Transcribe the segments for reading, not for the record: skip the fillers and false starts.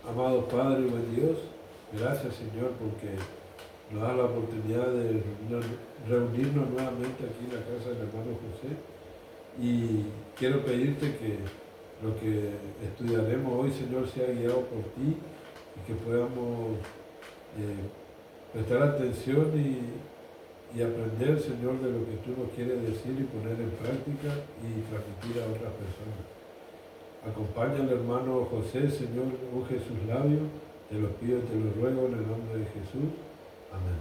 Amado Padre, buen Dios, gracias Señor porque nos da la oportunidad de reunirnos nuevamente aquí en la casa del hermano José. Y quiero pedirte que lo que estudiaremos hoy, Señor, sea guiado por ti y que podamos prestar atención y aprender, Señor, de lo que tú nos quieres decir y poner en práctica y transmitir a otras personas. Acompaña al hermano José, Señor, unge sus labios, te lo pido y te lo ruego en el nombre de Jesús. Amén.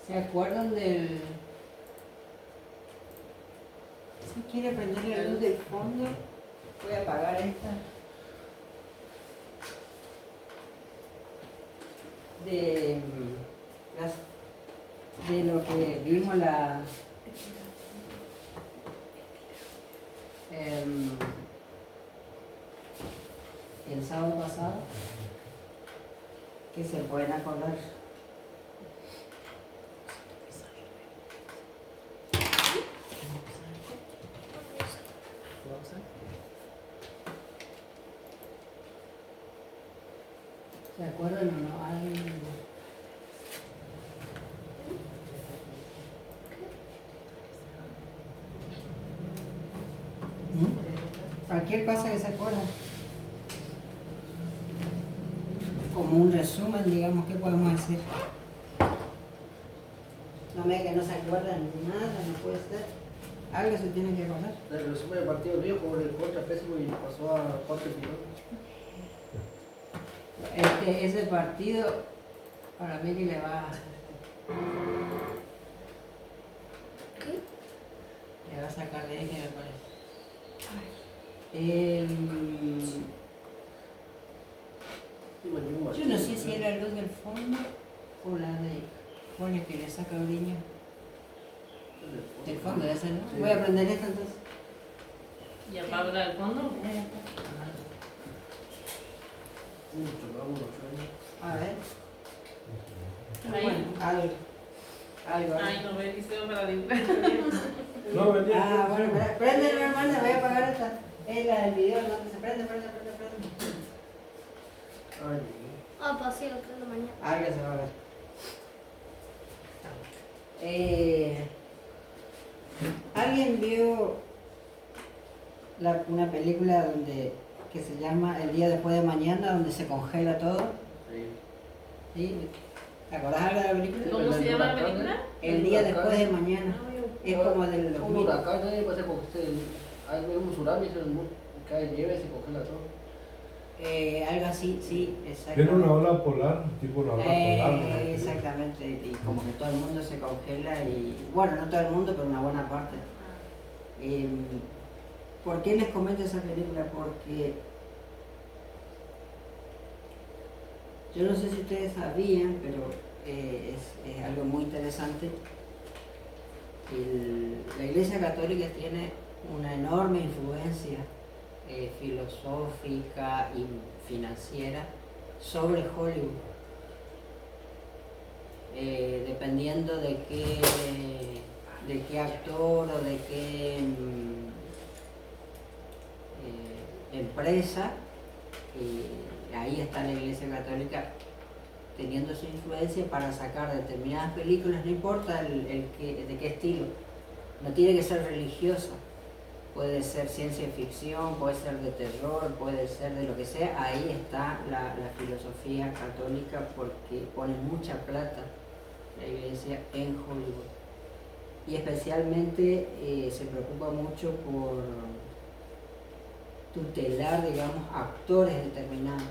¿Se acuerdan del...? Si quiere prender la luz del fondo, voy a apagar esta. De lo que vimos el sábado pasado, que se pueden acordar. ¿Se acuerdan o no? Cualquier cosa que se acuerda. Como un resumen, digamos, ¿qué podemos decir? No me diga que no se acuerdan de nada, no puede ser. Algo se tiene que acordar. El resumen del partido mío por el contra pésimo y pasó a cuarto final. Ese partido, para mí que le va a sacar de eje, me parece. Yo no sé si es la luz del fondo o la de Juan que le saca brillo. Del fondo de esa, ¿no? Sí. Voy a prender esta entonces. ¿Y apaga la del fondo? A ver. Ahí. Bueno, algo. Ay, no me dice para dibujar. No, venía. Bueno, prende, hermana, voy a apagar esta. Es la del video, no se prende. Ah, pues sí, lo prendo mañana. Algo se va a ver. ¿Alguien vio una película que se llama El día después de mañana, donde se congela todo? ¿Sí? ¿Te acordás algo de la película? ¿Cómo se llama la película? El día después de mañana. Es como del Un 2000. huracán, pasa con hay un tsunami, cae nieve y se congela todo. Algo así, sí, Era exactamente. una ola polar, tipo una ola polar. ¿No? Exactamente, y como que todo el mundo se congela y, bueno, no todo el mundo, pero una buena parte. ¿Por qué les comento esa película? Porque yo no sé si ustedes sabían, pero es algo muy interesante. La Iglesia Católica tiene una enorme influencia filosófica y financiera sobre Hollywood, dependiendo de qué actor o de qué empresa, ahí está la Iglesia Católica teniendo su influencia para sacar determinadas películas, no importa de qué estilo, no tiene que ser religiosa. Puede ser ciencia ficción, puede ser de terror, puede ser de lo que sea. Ahí está la filosofía católica porque pone mucha plata la iglesia en Hollywood. Y especialmente se preocupa mucho por tutelar, digamos, actores determinados.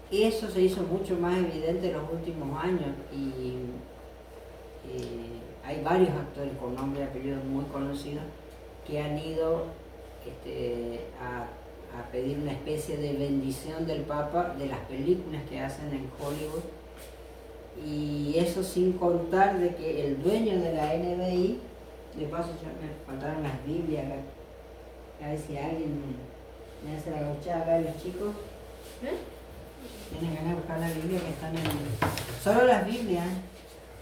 Eso se hizo mucho más evidente en los últimos años y hay varios actores con nombre y apellidos muy conocidos que han ido a pedir una especie de bendición del Papa de las películas que hacen en Hollywood, y eso sin contar de que el dueño de la NBI, de paso ya me faltaron las Biblias, a ver si alguien me hace la gauchada acá de los chicos. Tienen ganas de buscar la Biblia que están solo las Biblias,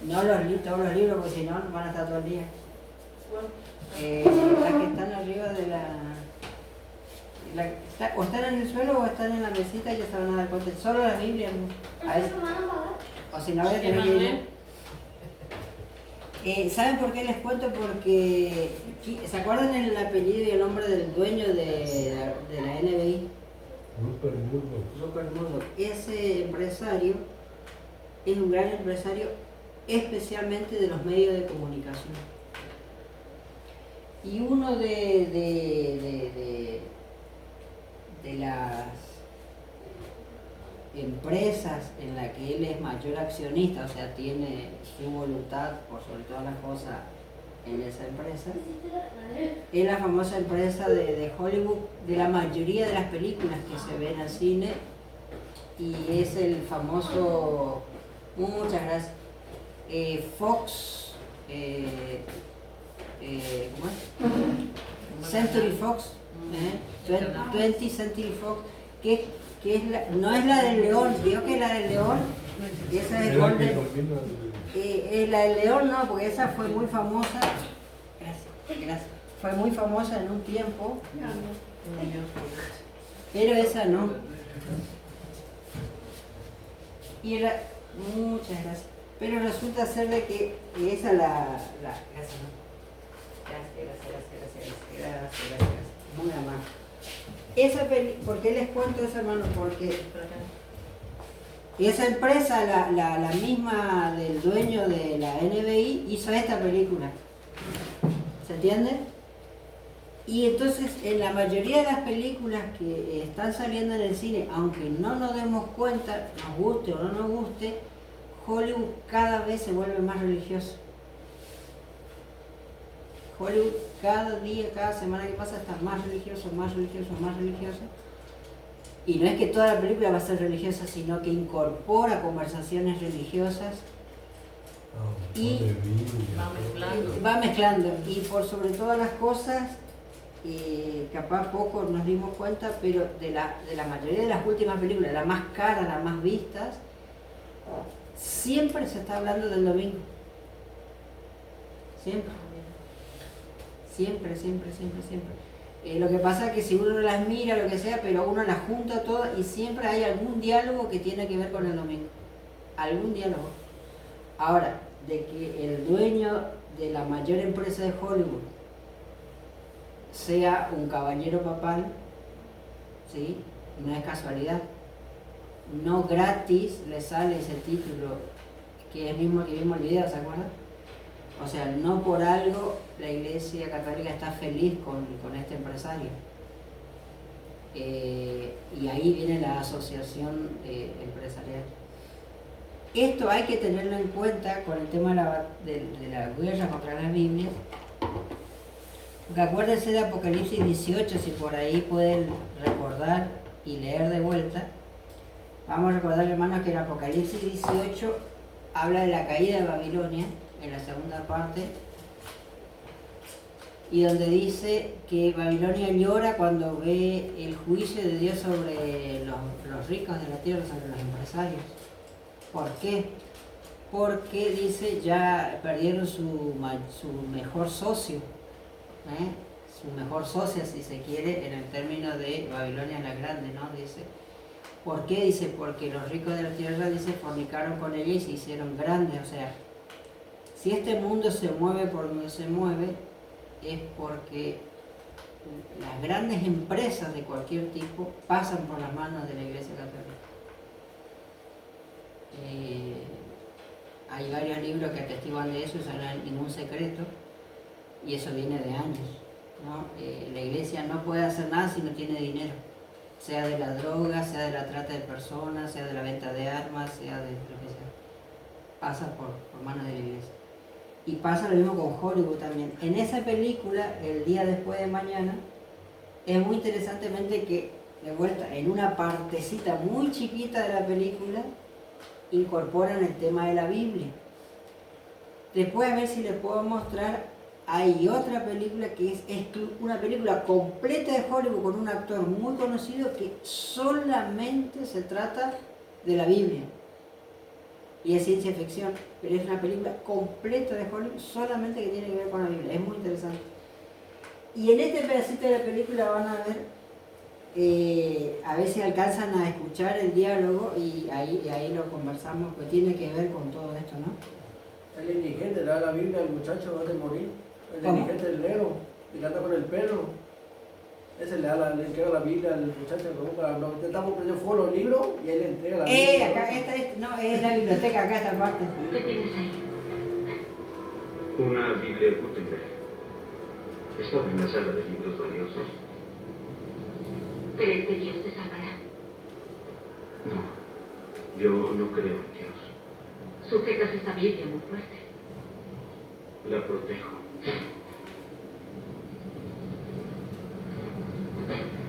no todos los libros, porque si no van a estar todo el día. Las que están arriba de o están en el suelo o están en la mesita y ya se van a dar cuenta. Solo la Biblia, ¿no? A veces. O si no, voy a tener que ir. ¿Saben por qué les cuento? Porque, ¿se acuerdan el apellido y el nombre del dueño de la NBI? Rupert Murdoch. Ese empresario es un gran empresario, especialmente de los medios de comunicación. Y uno de las empresas en la que él es mayor accionista, o sea, tiene su voluntad por sobre todas las cosas en esa empresa, es la famosa empresa de Hollywood, de la mayoría de las películas que se ven al cine, y es el famoso, muchas gracias, Fox, ¿cómo es? Century Fox, 20 Century Fox, que es no es la del león, digo que la del león, esa es la del león, no, porque esa fue muy famosa, gracias, fue muy famosa en un tiempo, pero esa no. Y era, muchas gracias, pero resulta ser de que esa gracias, ¿no? Gracias, muy amable. ¿Por qué les cuento eso, hermano? Porque esa empresa, la misma del dueño de la NBI, hizo esta película. ¿Se entiende? Y entonces, en la mayoría de las películas que están saliendo en el cine, aunque no nos demos cuenta, nos guste o no nos guste, Hollywood cada vez se vuelve más religioso. Hollywood cada día, cada semana que pasa está más religioso, más religioso, más religioso. Y no es que toda la película va a ser religiosa, sino que incorpora conversaciones religiosas y va mezclando. Y por sobre todas las cosas, capaz poco nos dimos cuenta, pero de la mayoría de las últimas películas, las más caras, las más vistas, siempre se está hablando del domingo. Siempre. Siempre. Lo que pasa es que si uno las mira, lo que sea, pero uno las junta todas y siempre hay algún diálogo que tiene que ver con el domingo. Algún diálogo. Ahora, de que el dueño de la mayor empresa de Hollywood sea un caballero papal, ¿sí? No es casualidad. No gratis le sale ese título, que es el mismo que vimos el video, ¿se acuerdan? O sea, no por algo la Iglesia Católica está feliz con este empresario. Y ahí viene la asociación empresarial. Esto hay que tenerlo en cuenta con el tema de la guerra contra las Biblias. Porque acuérdense de Apocalipsis 18, si por ahí pueden recordar y leer de vuelta. Vamos a recordar, hermanos, que en Apocalipsis 18 habla de la caída de Babilonia, en la segunda parte, y donde dice que Babilonia llora cuando ve el juicio de Dios sobre los ricos de la tierra, sobre los empresarios. ¿Por qué? Porque dice ya perdieron su mejor socio, su mejor socia, si se quiere, en el término de Babilonia la Grande, ¿no? Dice. ¿Por qué? Dice, porque los ricos de la tierra, dice, fornicaron con ella y se hicieron grandes. O sea, si este mundo se mueve por donde se mueve, es porque las grandes empresas de cualquier tipo pasan por las manos de la Iglesia Católica. Hay varios libros que atestiguan de eso, eso no es ningún secreto, y eso viene de años, ¿no? La Iglesia no puede hacer nada si no tiene dinero, sea de la droga, sea de la trata de personas, sea de la venta de armas, sea de lo que sea. Pasa por manos de la Iglesia. Y pasa lo mismo con Hollywood también. En esa película, El día después de mañana, es muy interesantemente que, de vuelta, en una partecita muy chiquita de la película, incorporan el tema de la Biblia. Después, a ver si les puedo mostrar, hay otra película que es una película completa de Hollywood con un actor muy conocido que solamente se trata de la Biblia. y es ciencia ficción, pero es una película completa de Hollywood solamente que tiene que ver con la Biblia, es muy interesante. Y en este pedacito de la película van a ver si alcanzan a escuchar el diálogo y ahí lo conversamos, que tiene que ver con todo esto, ¿no? El indigente le da la Biblia al muchacho antes de morir. El ¿Cómo? indigente del negro, que anda con el perro. Ese le entrega la Biblia al muchacho. No, estamos prendiendo fuego los libros y él le entrega la Biblia. Acá, no, es la biblioteca, acá esta parte. ¿Qué tienes ahí? Una Biblia Gutenberg. Estaba en la sala de libros valiosos. ¿Crees que Dios te salvará? No, yo no creo en Dios. Sujetas esta Biblia muy fuerte. La protejo.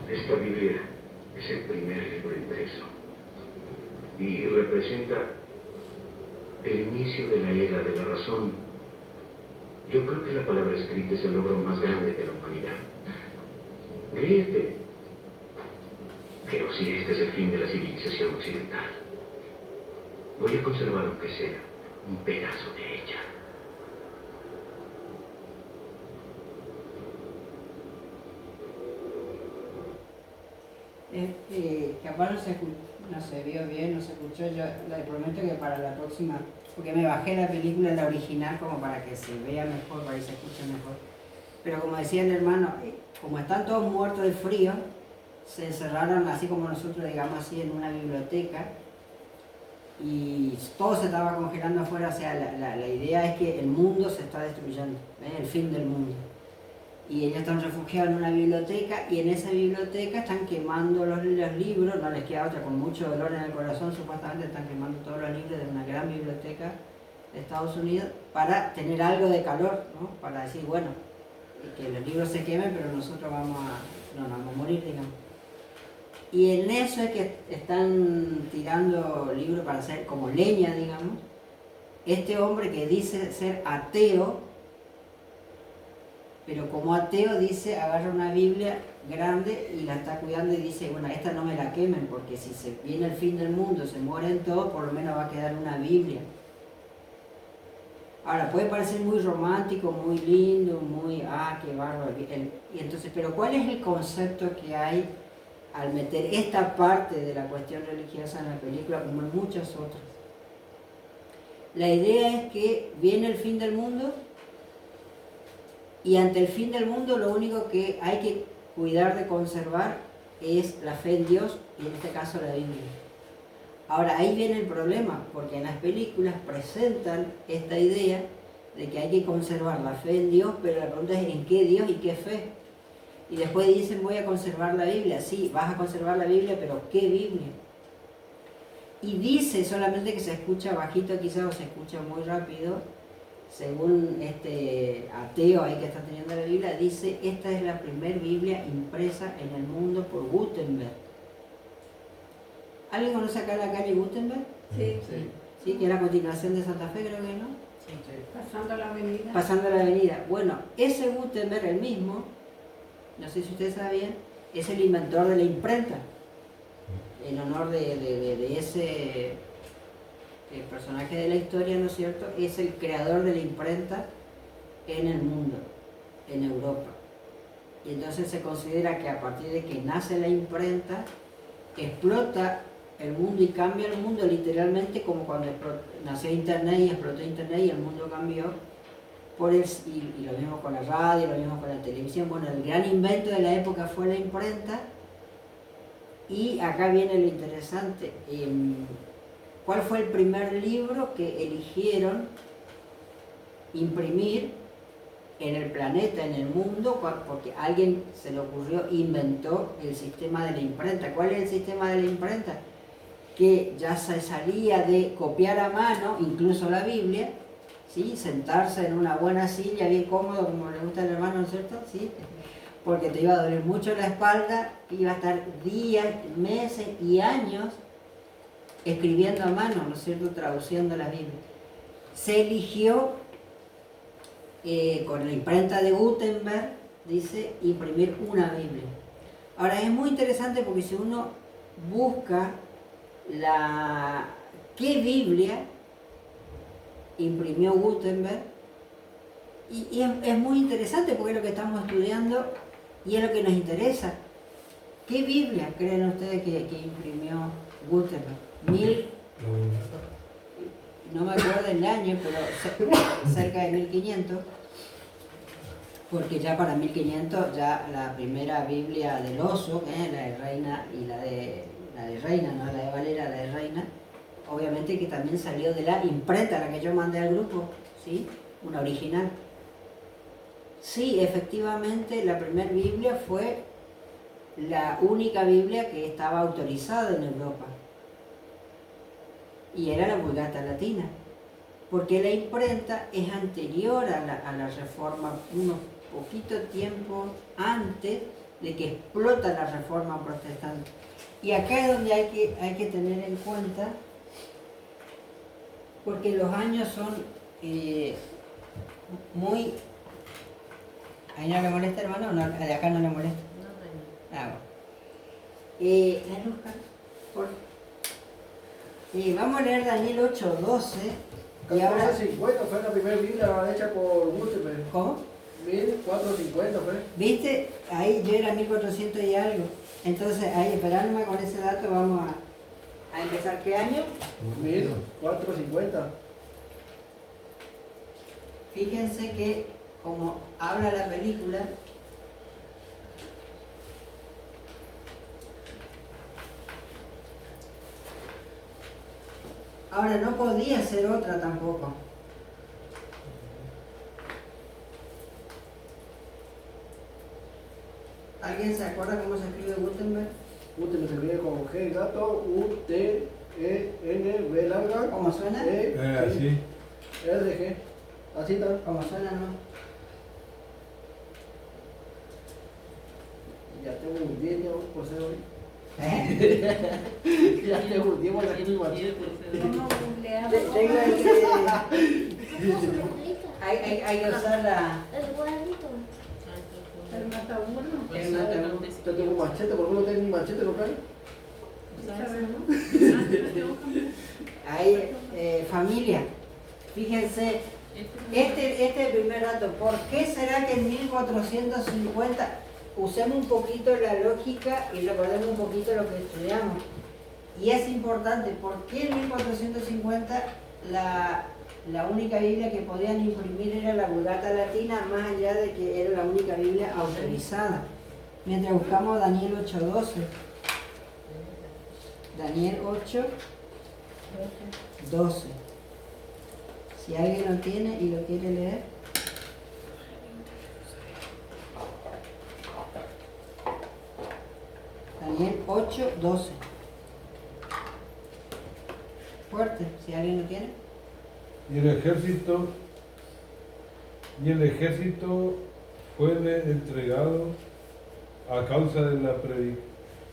Esta Biblia es el primer libro impreso y representa el inicio de la era de la razón. Yo creo que la palabra escrita es el logro más grande de la humanidad. Ríete. Pero si este es el fin de la civilización occidental, voy a conservar aunque sea un pedazo de ella. Capaz no se vio bien, no se escuchó. Yo le prometo que para la próxima, porque me bajé la película, la original, como para que se vea mejor, para que se escuche mejor. Pero como decía el hermano, como están todos muertos de frío, se encerraron así como nosotros, digamos así, en una biblioteca y todo se estaba congelando afuera. O sea, la idea es que el mundo se está destruyendo, el fin del mundo. Y ellos están refugiados en una biblioteca y en esa biblioteca están quemando los libros, no les queda otra, con mucho dolor en el corazón, supuestamente están quemando todos los libros de una gran biblioteca de Estados Unidos para tener algo de calor, ¿no? Para decir, bueno, que los libros se quemen, pero nosotros no vamos a morir, digamos. Y en eso es que están tirando libros para hacer como leña, digamos. Este hombre que dice ser ateo, pero como ateo dice, agarra una Biblia grande y la está cuidando y dice, bueno, esta no me la quemen, porque si se viene el fin del mundo, se mueren todos, por lo menos va a quedar una Biblia. Ahora, puede parecer muy romántico, muy lindo, muy, qué bárbaro. Y entonces, pero ¿cuál es el concepto que hay al meter esta parte de la cuestión religiosa en la película, como en muchas otras? La idea es que viene el fin del mundo y ante el fin del mundo lo único que hay que cuidar de conservar es la fe en Dios y en este caso la Biblia. Ahora ahí viene el problema, porque en las películas presentan esta idea de que hay que conservar la fe en Dios, pero la pregunta es ¿en qué Dios y qué fe? Y después dicen voy a conservar la Biblia. Sí, vas a conservar la Biblia, pero ¿qué Biblia? Y dice solamente que se escucha bajito quizás o se escucha muy rápido, según este ateo ahí que está teniendo la Biblia, dice esta es la primera Biblia impresa en el mundo por Gutenberg. ¿Alguien conoce acá la calle Gutenberg? Sí. Sí, que era a continuación de Santa Fe, creo que no. Sí. Pasando la avenida. Pasando la avenida. Bueno, ese Gutenberg, el mismo, no sé si ustedes sabían, es el inventor de la imprenta. En honor de ese personaje de la historia, ¿no es cierto? Es el creador de la imprenta en el mundo, en Europa. Y entonces se considera que a partir de que nace la imprenta, explota el mundo y cambia el mundo literalmente, como cuando nació Internet y explotó Internet y el mundo cambió. Y lo mismo con la radio, lo mismo con la televisión. Bueno, el gran invento de la época fue la imprenta. Y acá viene lo interesante. ¿Cuál fue el primer libro que eligieron imprimir en el planeta, en el mundo? Porque a alguien se le ocurrió, inventó el sistema de la imprenta. ¿Cuál es el sistema de la imprenta? Que ya se salía de copiar a mano, incluso la Biblia, ¿sí? Sentarse en una buena silla, bien cómodo, como le gusta al hermano, ¿no es cierto? ¿Sí? Porque te iba a doler mucho la espalda, iba a estar días, meses y años escribiendo a mano, ¿no es cierto?, traduciendo la Biblia. Se eligió con la imprenta de Gutenberg, dice, imprimir una Biblia. Ahora es muy interesante porque si uno busca qué Biblia, imprimió Gutenberg. Y es muy interesante porque es lo que estamos estudiando y es lo que nos interesa. ¿Qué Biblia creen ustedes que imprimió Gutenberg? No me acuerdo el año, pero cerca de 1500, porque ya para 1500 ya la primera Biblia del oso, la de Reina y la de Reina, no la de Valera, la de Reina, obviamente que también salió de la imprenta, la que yo mandé al grupo, ¿sí? Una original. Sí, efectivamente la primera Biblia fue la única Biblia que estaba autorizada en Europa. Y era la Vulgata Latina, porque la imprenta es anterior a la Reforma, unos poquito tiempo antes de que explota la Reforma Protestante. Y acá es donde hay que tener en cuenta, porque los años son muy... ¿Ahí no le molesta, hermano? No, de acá no le molesta. Ah, bueno. La luz, por favor. Vamos a leer Daniel 8:12. Y ahora... 1450 fue la primera Biblia hecha por Gutenberg. ¿Cómo? 1450 fue. ¿Viste? Ahí yo era 1400 y algo. Entonces, ahí esperándome con ese dato, vamos a empezar. ¿Qué año? 1450. Fíjense que, como habla la película, ahora no podía ser otra tampoco. ¿Alguien se acuerda cómo se escribe Gutenberg? Gutenberg se escribe con G gato, U-T-E-N-B larga. ¿Cómo suena? Así. R-G. Así está. ¿Cómo suena, no? Ya tengo un 10 ya por ser hoy. ¿Eh? Ya tengo un 10 por aquí mismo. ¿Cómo googlear? Tengo hay que usar la... El cuadrito. El mataburro. El mataburro. Yo tengo un machete, ¿por qué no tengo ni machete local? Ahí, familia, fíjense, este primer dato, ¿por qué será que en 1450 usemos un poquito la lógica y recordemos un poquito lo que estudiamos? Y es importante, ¿por qué en 1450 la única Biblia que podían imprimir era la Vulgata Latina, más allá de que era la única Biblia autorizada? Mientras buscamos Daniel 8:12. Daniel 8:12. Si alguien lo tiene y lo quiere leer. Daniel 8:12. Fuerte, si alguien lo tiene. Y el ejército fue entregado a causa de la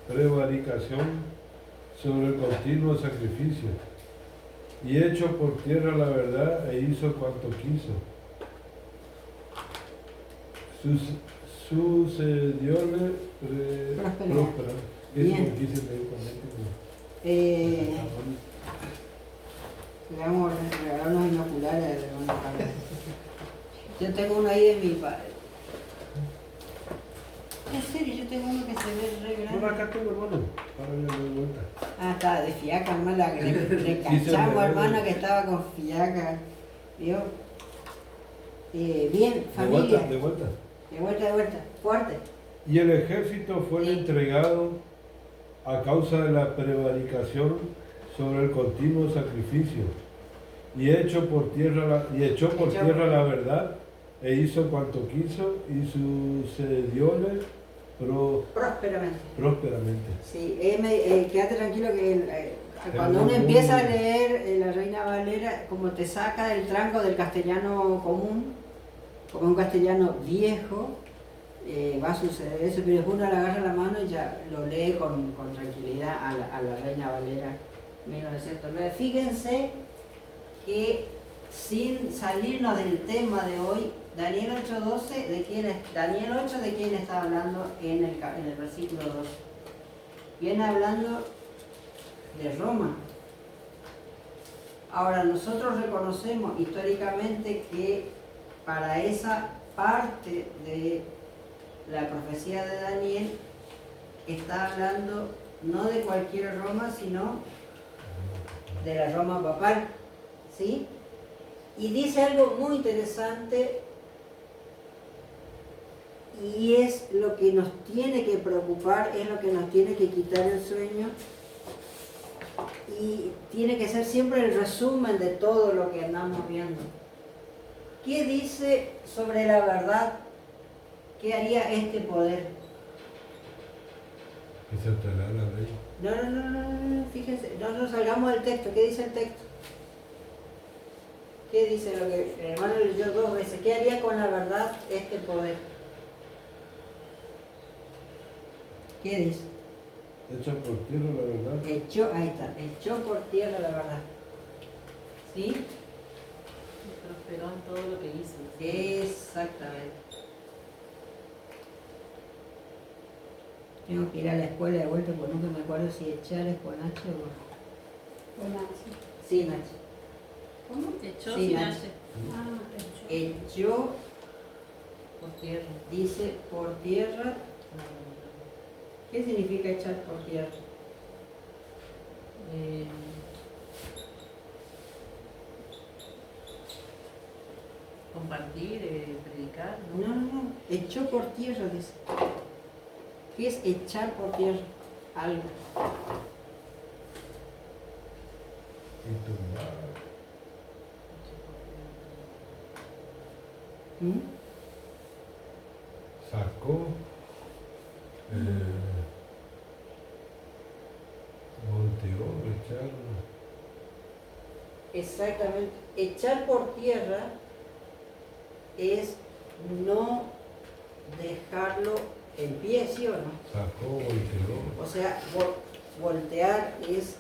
prevaricación sobre el continuo sacrificio, y echó por tierra la verdad e hizo cuanto quiso. Sucedióle próspera. Eso Bien. lo quise leer con Le vamos a regalar unos binoculares al hermano Carlos. Yo tengo uno ahí de mi padre. En serio, yo tengo uno que se ve re No, grande. acá tengo, hermano. Para darle vuelta. Ah, está de fiaca, hermano, la que le Sí, se cachamos, me ve. hermano, que estaba con fiaca. ¿Vio? Bien, De familia. vuelta, de vuelta. De vuelta. Fuerte. Y el ejército fue entregado a causa de la prevaricación sobre el continuo sacrificio, y echó por tierra la verdad e hizo cuanto quiso, y sucedióle prósperamente. Sí, quédate tranquilo que cuando uno Tenemos empieza a un- leer la Reina Valera, como te saca del tranco del castellano común, como un castellano viejo, va a suceder eso, pero después uno le agarra la mano y ya lo lee con tranquilidad a la Reina Valera 1909. Fíjense que sin salirnos del tema de hoy, Daniel 8:12, Daniel 8 de quién está hablando en el versículo 2. Viene hablando de Roma. Ahora, nosotros reconocemos históricamente que para esa parte de la profecía de Daniel está hablando no de cualquier Roma, sino de la Roma papal, ¿sí? Y dice algo muy interesante y es lo que nos tiene que preocupar, es lo que nos tiene que quitar el sueño y tiene que ser siempre el resumen de todo lo que andamos viendo. ¿Qué dice sobre la verdad? ¿Qué haría este poder? Que se alterará la ley. No, fíjense, no salgamos del texto. ¿Qué dice el texto? ¿Qué dice lo que el hermano leyó 2 veces? ¿Qué haría con la verdad este poder? ¿Qué dice? Hecha por tierra la verdad. Ahí está, echó por tierra la verdad. ¿Sí? Prosperó en todo lo que hizo. Exactamente. Tengo que ir a la escuela de vuelta porque nunca me acuerdo si echar es con H o Con H. sin H. ¿Cómo? Echó Sí, sin Nacho. H. Ah, hecho. Echó, Por tierra. dice por tierra. ¿Qué significa echar por tierra? Compartir, predicar, No. Echó por tierra, dice. ¿Qué es echar por tierra? Algo. Y tumbar. ¿Mm? Sacó. Volteó, echaron. Exactamente. Echar por tierra es no dejarlo en pie, ¿sí o no? Sacó, volteó. O sea, voltear es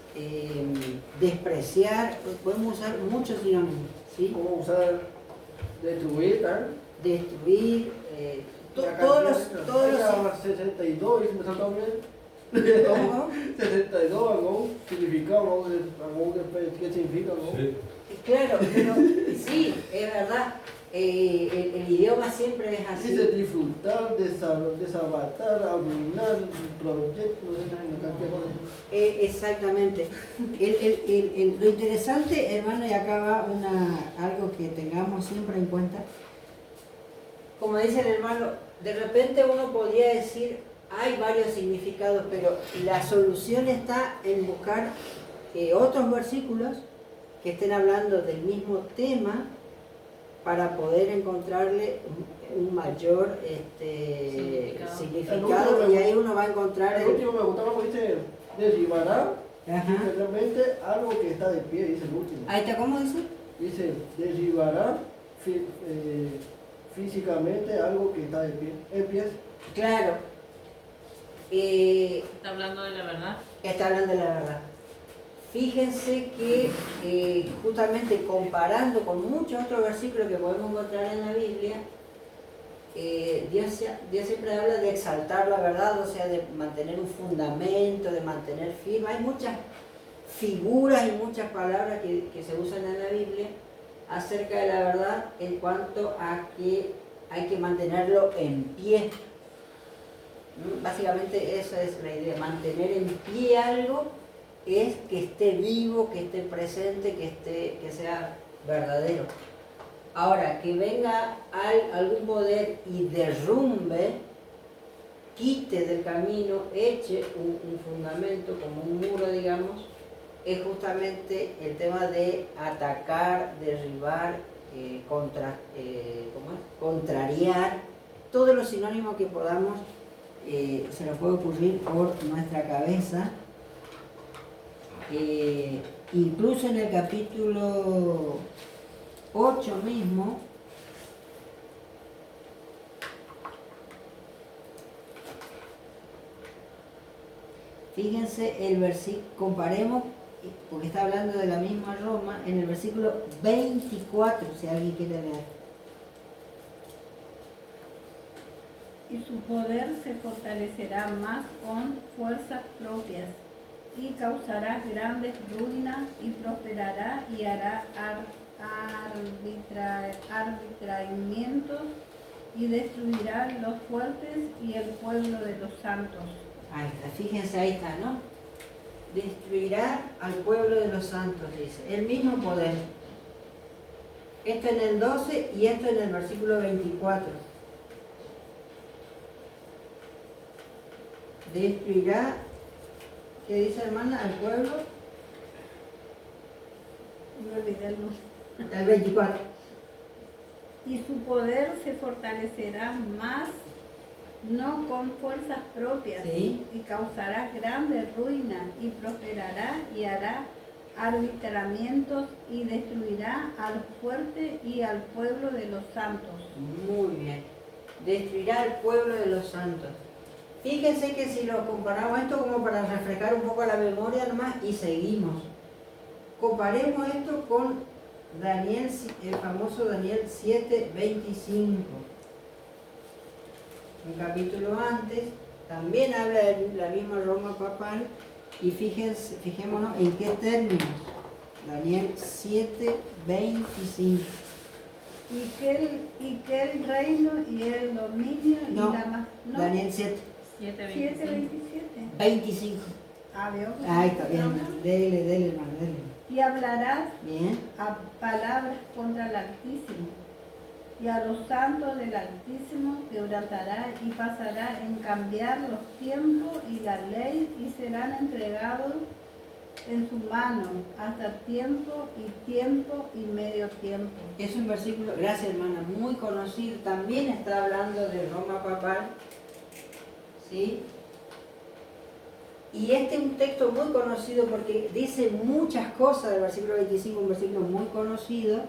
despreciar, podemos usar muchos sinónimos, ¿sí? ¿Cómo usar destruir, tal? Destruir, La todos los... cantidad, 62, ¿y si me saltó bien? ¿Cómo? 62, algo significado, algo ¿qué significa, no? Sí. Claro, pero sí, es verdad. El idioma siempre es así. Dice disfrutar, desabatar, arruinar, proyecto, una cantidad de cosas. Exactamente. Lo interesante, hermano, y acá va algo que tengamos siempre en cuenta. Como dice el hermano, de repente uno podría decir, hay varios significados, pero la solución está en buscar otros versículos que estén hablando del mismo tema para poder encontrarle un mayor significado y ahí uno va a encontrar El último me gustaba porque dice derribará, Ajá. realmente algo que está de pie, dice el último. Ahí está, ¿cómo dice? Dice derribará físicamente algo que está de pie. En pie. Claro. Está hablando de la verdad. Está hablando de la verdad. Fíjense que justamente comparando con muchos otros versículos que podemos encontrar en la Biblia, Dios siempre habla de exaltar la verdad, o sea, de mantener un fundamento, de mantener firme. Hay muchas figuras y muchas palabras que se usan en la Biblia acerca de la verdad en cuanto a que hay que mantenerlo en pie. Básicamente esa es la idea, mantener en pie algo es que esté vivo, que esté presente, que sea verdadero. Ahora, que venga algún poder y derrumbe, quite del camino, eche un fundamento, como un muro, digamos, es justamente el tema de atacar, derribar, contrariar, todos los sinónimos que podamos, se nos puede ocurrir por nuestra cabeza. Incluso en el capítulo 8 mismo, fíjense el versículo, comparemos, porque está hablando de la misma Roma, en el versículo 24, si alguien quiere leer. Y su poder se fortalecerá más con fuerzas propias. y causará grandes ruinas y prosperará y hará arbitramientos y destruirá los fuertes y el pueblo de los santos. Ahí está, fíjense, ahí está, ¿no? Destruirá al pueblo de los santos, dice. El mismo poder. Esto en el 12 y esto en el versículo 24. Destruirá, ¿qué dice, hermana? Al pueblo. No olvidé el nombre. El 24. Y su poder se fortalecerá más, no con fuerzas propias, Sí. y causará grande ruina, y prosperará y hará arbitramientos y destruirá al fuerte y al pueblo de los santos. Muy bien. Destruirá al pueblo de los santos. Fíjense que si lo comparamos esto como para refrescar un poco la memoria nomás y seguimos. Comparemos esto con Daniel, el famoso Daniel 7:25. Un capítulo antes, también habla de la misma Roma papal y fijémonos en qué términos. Daniel 7:25. Y que el reino y el dominio No, y la más. No, Daniel 7, 7:27. 25. Ah, veo. Ahí está, bien. Dele, hermano, dele. Y hablarás Bien. a palabras contra el Altísimo, y a los santos del Altísimo quebrantará y pasará en cambiar los tiempos y la ley, y serán entregados en su mano hasta tiempo y medio tiempo. Es un versículo, gracias hermana, muy conocido. También está hablando de Roma papal. ¿Sí? Y este es un texto muy conocido porque dice muchas cosas del versículo 25, un versículo muy conocido,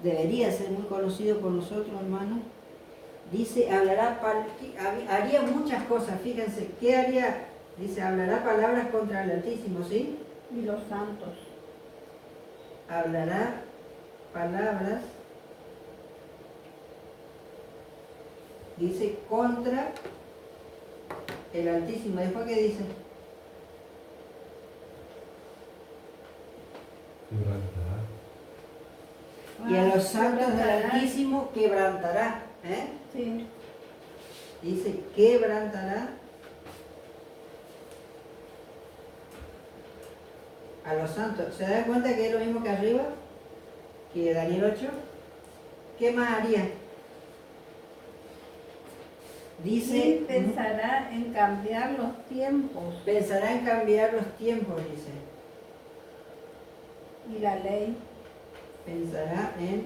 debería ser muy conocido por nosotros, hermanos. Dice, haría muchas cosas, fíjense, ¿qué haría? Dice, hablará palabras contra el Altísimo, ¿sí? Y los santos. Hablará palabras, dice, contra el Altísimo. ¿Después qué dice? Y a los santos del Altísimo quebrantará. Sí. Dice, quebrantará a los santos. ¿Se da cuenta que es lo mismo que arriba? Que Daniel 8. ¿Qué más haría? Dice, Y pensará en cambiar los tiempos pensará en cambiar los tiempos, dice. y la ley, Pensará en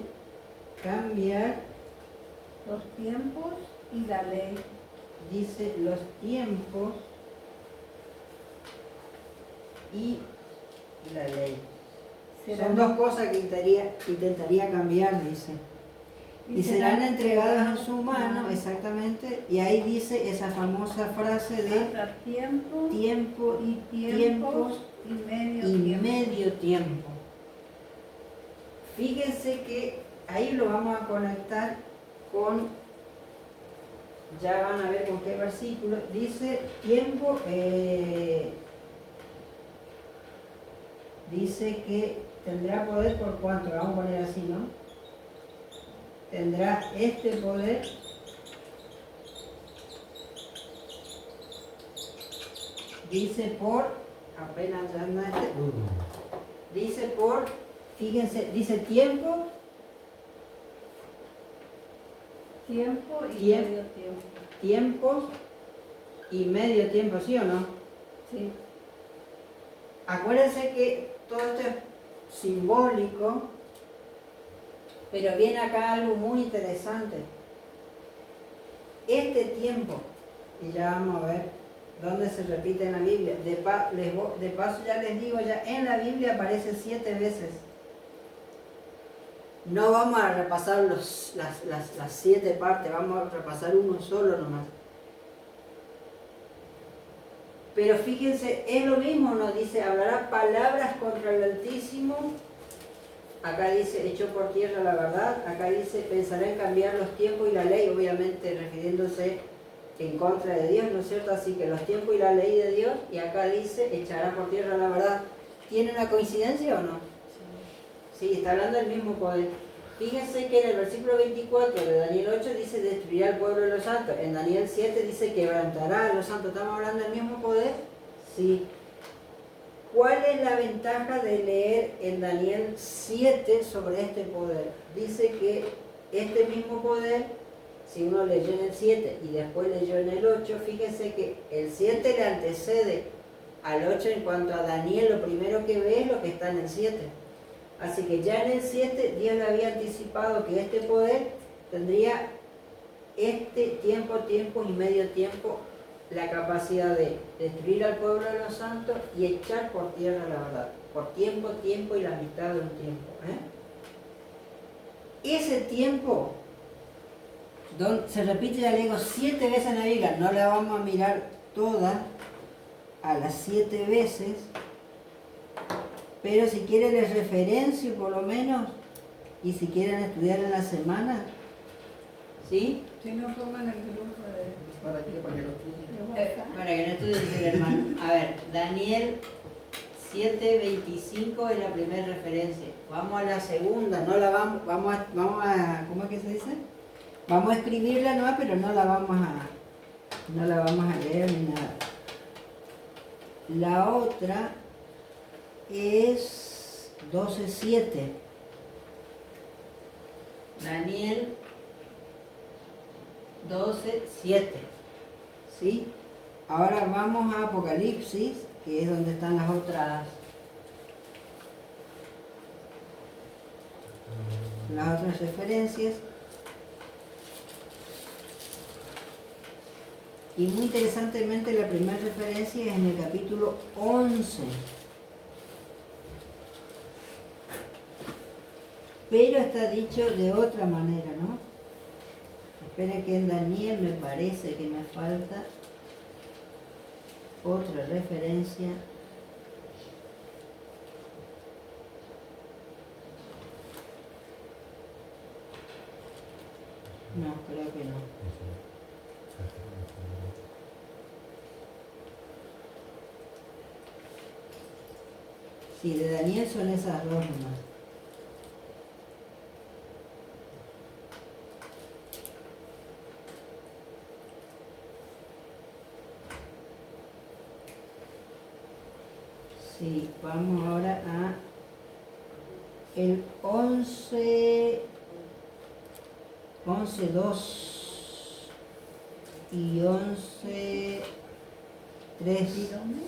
cambiar, los tiempos y la ley. dice, los tiempos y la ley. Son dos cosas que intentaría cambiar, dice. Y serán entregados en su mano, exactamente, y ahí dice esa famosa frase de hasta tiempo tiempo y tiempos y medio y tiempo. medio tiempo. Fíjense que ahí lo vamos a conectar con, ya van a ver con qué versículo, dice tiempo, dice que tendrá poder por cuánto, vamos a poner así, ¿no? Tendrá este poder dice por, apenas ya anda este, dice por, fíjense, dice tiempo, Tiempo y Tiempo. medio tiempo. tiempos y medio tiempo, ¿sí o no? Sí. Acuérdense que todo esto es simbólico, pero viene acá algo muy interesante. Este tiempo, y ya vamos a ver dónde se repite en la Biblia, de paso ya les digo, ya en la Biblia aparece 7 veces. No vamos a repasar las 7 partes, vamos a repasar uno solo nomás. Pero fíjense, es lo mismo, nos dice, hablará palabras contra el Altísimo. Acá dice, echó por tierra la verdad. Acá dice, pensará en cambiar los tiempos y la ley, obviamente refiriéndose en contra de Dios, ¿no es cierto? Así que los tiempos y la ley de Dios, y acá dice, echará por tierra la verdad. ¿Tiene una coincidencia o no? Sí, está hablando del mismo poder. Fíjense que en el versículo 24 de Daniel 8 dice, destruirá al pueblo de los santos. En Daniel 7 dice, quebrantará a los santos. ¿Estamos hablando del mismo poder? Sí. ¿Cuál es la ventaja de leer en Daniel 7 sobre este poder? Dice que este mismo poder, si uno leyó en el 7 y después leyó en el 8, fíjense que el 7 le antecede al 8 en cuanto a Daniel, lo primero que ve es lo que está en el 7. Así que ya en el 7 Dios le había anticipado que este poder tendría este tiempo y medio tiempo la capacidad de destruir al pueblo de los santos y echar por tierra la verdad, por tiempo y la mitad de un tiempo. Ese tiempo se repite, ya le digo, 7 veces en la Biblia, no la vamos a mirar toda a las 7 veces, pero si quieren les referencio por lo menos, y si quieren estudiar en la semana, ¿sí? Si no pongan el grupo de ¿Para qué? Para que lo estudien. WhatsApp. Para que no estudie, dice el hermano. A ver, Daniel 7:25 es la primera referencia. Vamos a la segunda, no la vamos a, ¿cómo es que se dice? Vamos a escribirla nomás, pero no la vamos a leer ni nada. La otra es 12:7. Daniel 12:7. ¿Sí? Ahora vamos a Apocalipsis, que es donde están las otras referencias. Y muy interesantemente la primera referencia es en el capítulo 11. Pero está dicho de otra manera, ¿no? Espera que en Daniel me parece que me falta otra referencia. No, creo que no. Sí, de Daniel son esas dos nomás. Sí, vamos ahora a el 11:2 y 11:3. ¿Y dónde?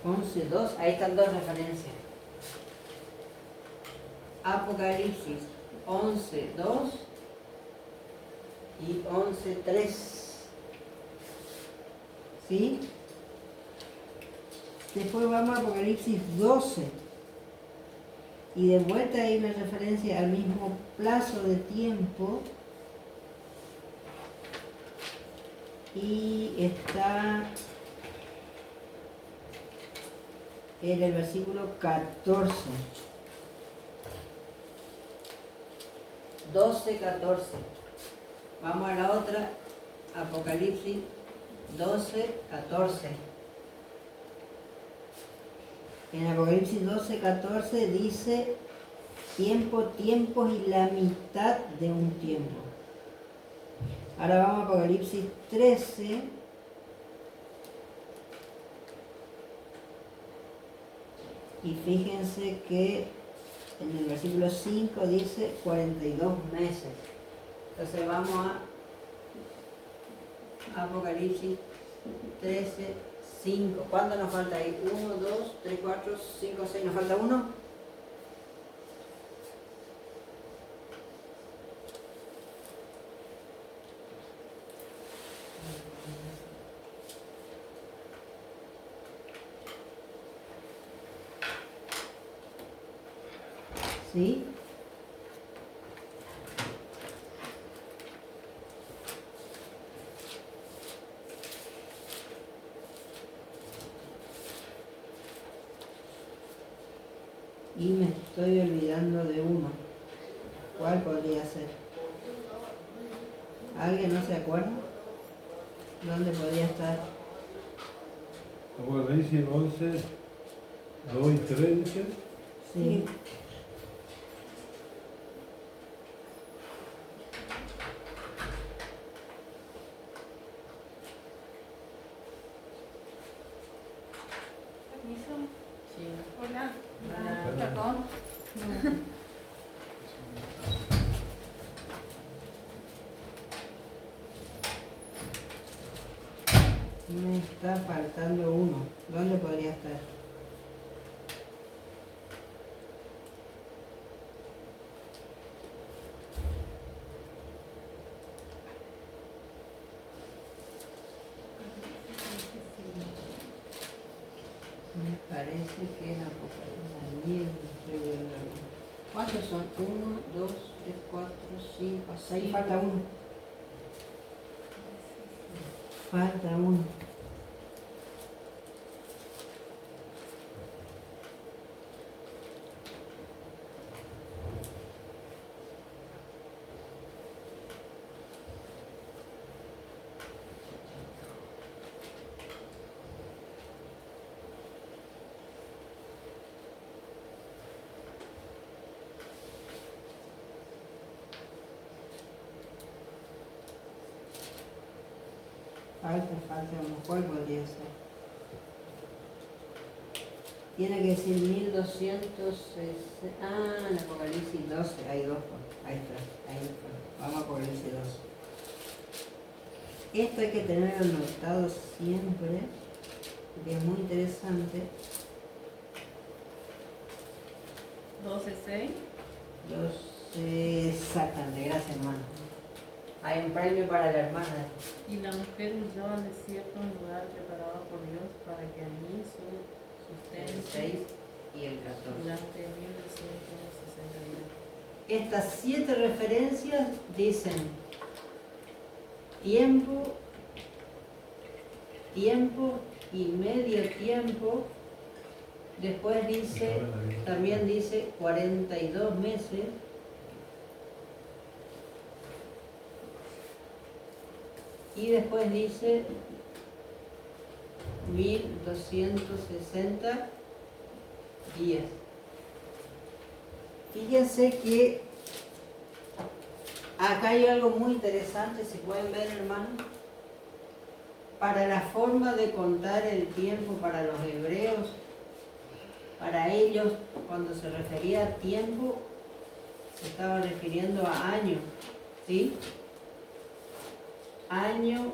11:2, ahí están dos referencias. Apocalipsis 11:2 y 11:3. ¿Sí? Después vamos a Apocalipsis 12. Y de vuelta hay una referencia al mismo plazo de tiempo. Y está en el versículo 14. 12:14. Vamos a la otra, Apocalipsis 12:14. En Apocalipsis 12:14 dice tiempos y la mitad de un tiempo. Ahora vamos a Apocalipsis 13. Y fíjense que en el versículo 5 dice 42 meses. Entonces vamos a Apocalipsis 13:5. ¿Cuánto nos falta ahí? 1, 2, 3, 4, 5, 6. ¿Nos falta uno? ¿Sí? Y me estoy olvidando de uno. ¿Cuál podría ser? ¿Alguien no se acuerda? ¿Dónde podría estar? Apocalipsis 11, 2 y 3 dice. Sí. Permiso. Sí. Hola. Hola. Perdón. Me está faltando uno. ¿Dónde podría estar? Me parece que era Daniel. ¿Cuántos son? 1, 2, 3, 4, 5, 6. Falta uno. Falta uno. Falta uno. ¿Cuál podría ser? Tiene que decir 1260. Ah, en Apocalipsis 12, hay dos. Ahí está, ahí está. Vamos a Apocalipsis 12. Esto hay que tenerlo anotado siempre, porque es muy interesante. 12:6. 12, exactamente, gracias hermano. Hay un premio para la hermana. Y la mujer huyó al desierto, un lugar preparado por Dios para que allí su El sustente 6 y el 14. durante 1260 días. Estas 7 referencias dicen tiempo, tiempo y medio tiempo. Después dice, también dice 42 meses. Y después dice 1260 días. Fíjense que acá hay algo muy interesante, si pueden ver hermanos. Para la forma de contar el tiempo para los hebreos, para ellos cuando se refería a tiempo, se estaba refiriendo a años, ¿sí? Año,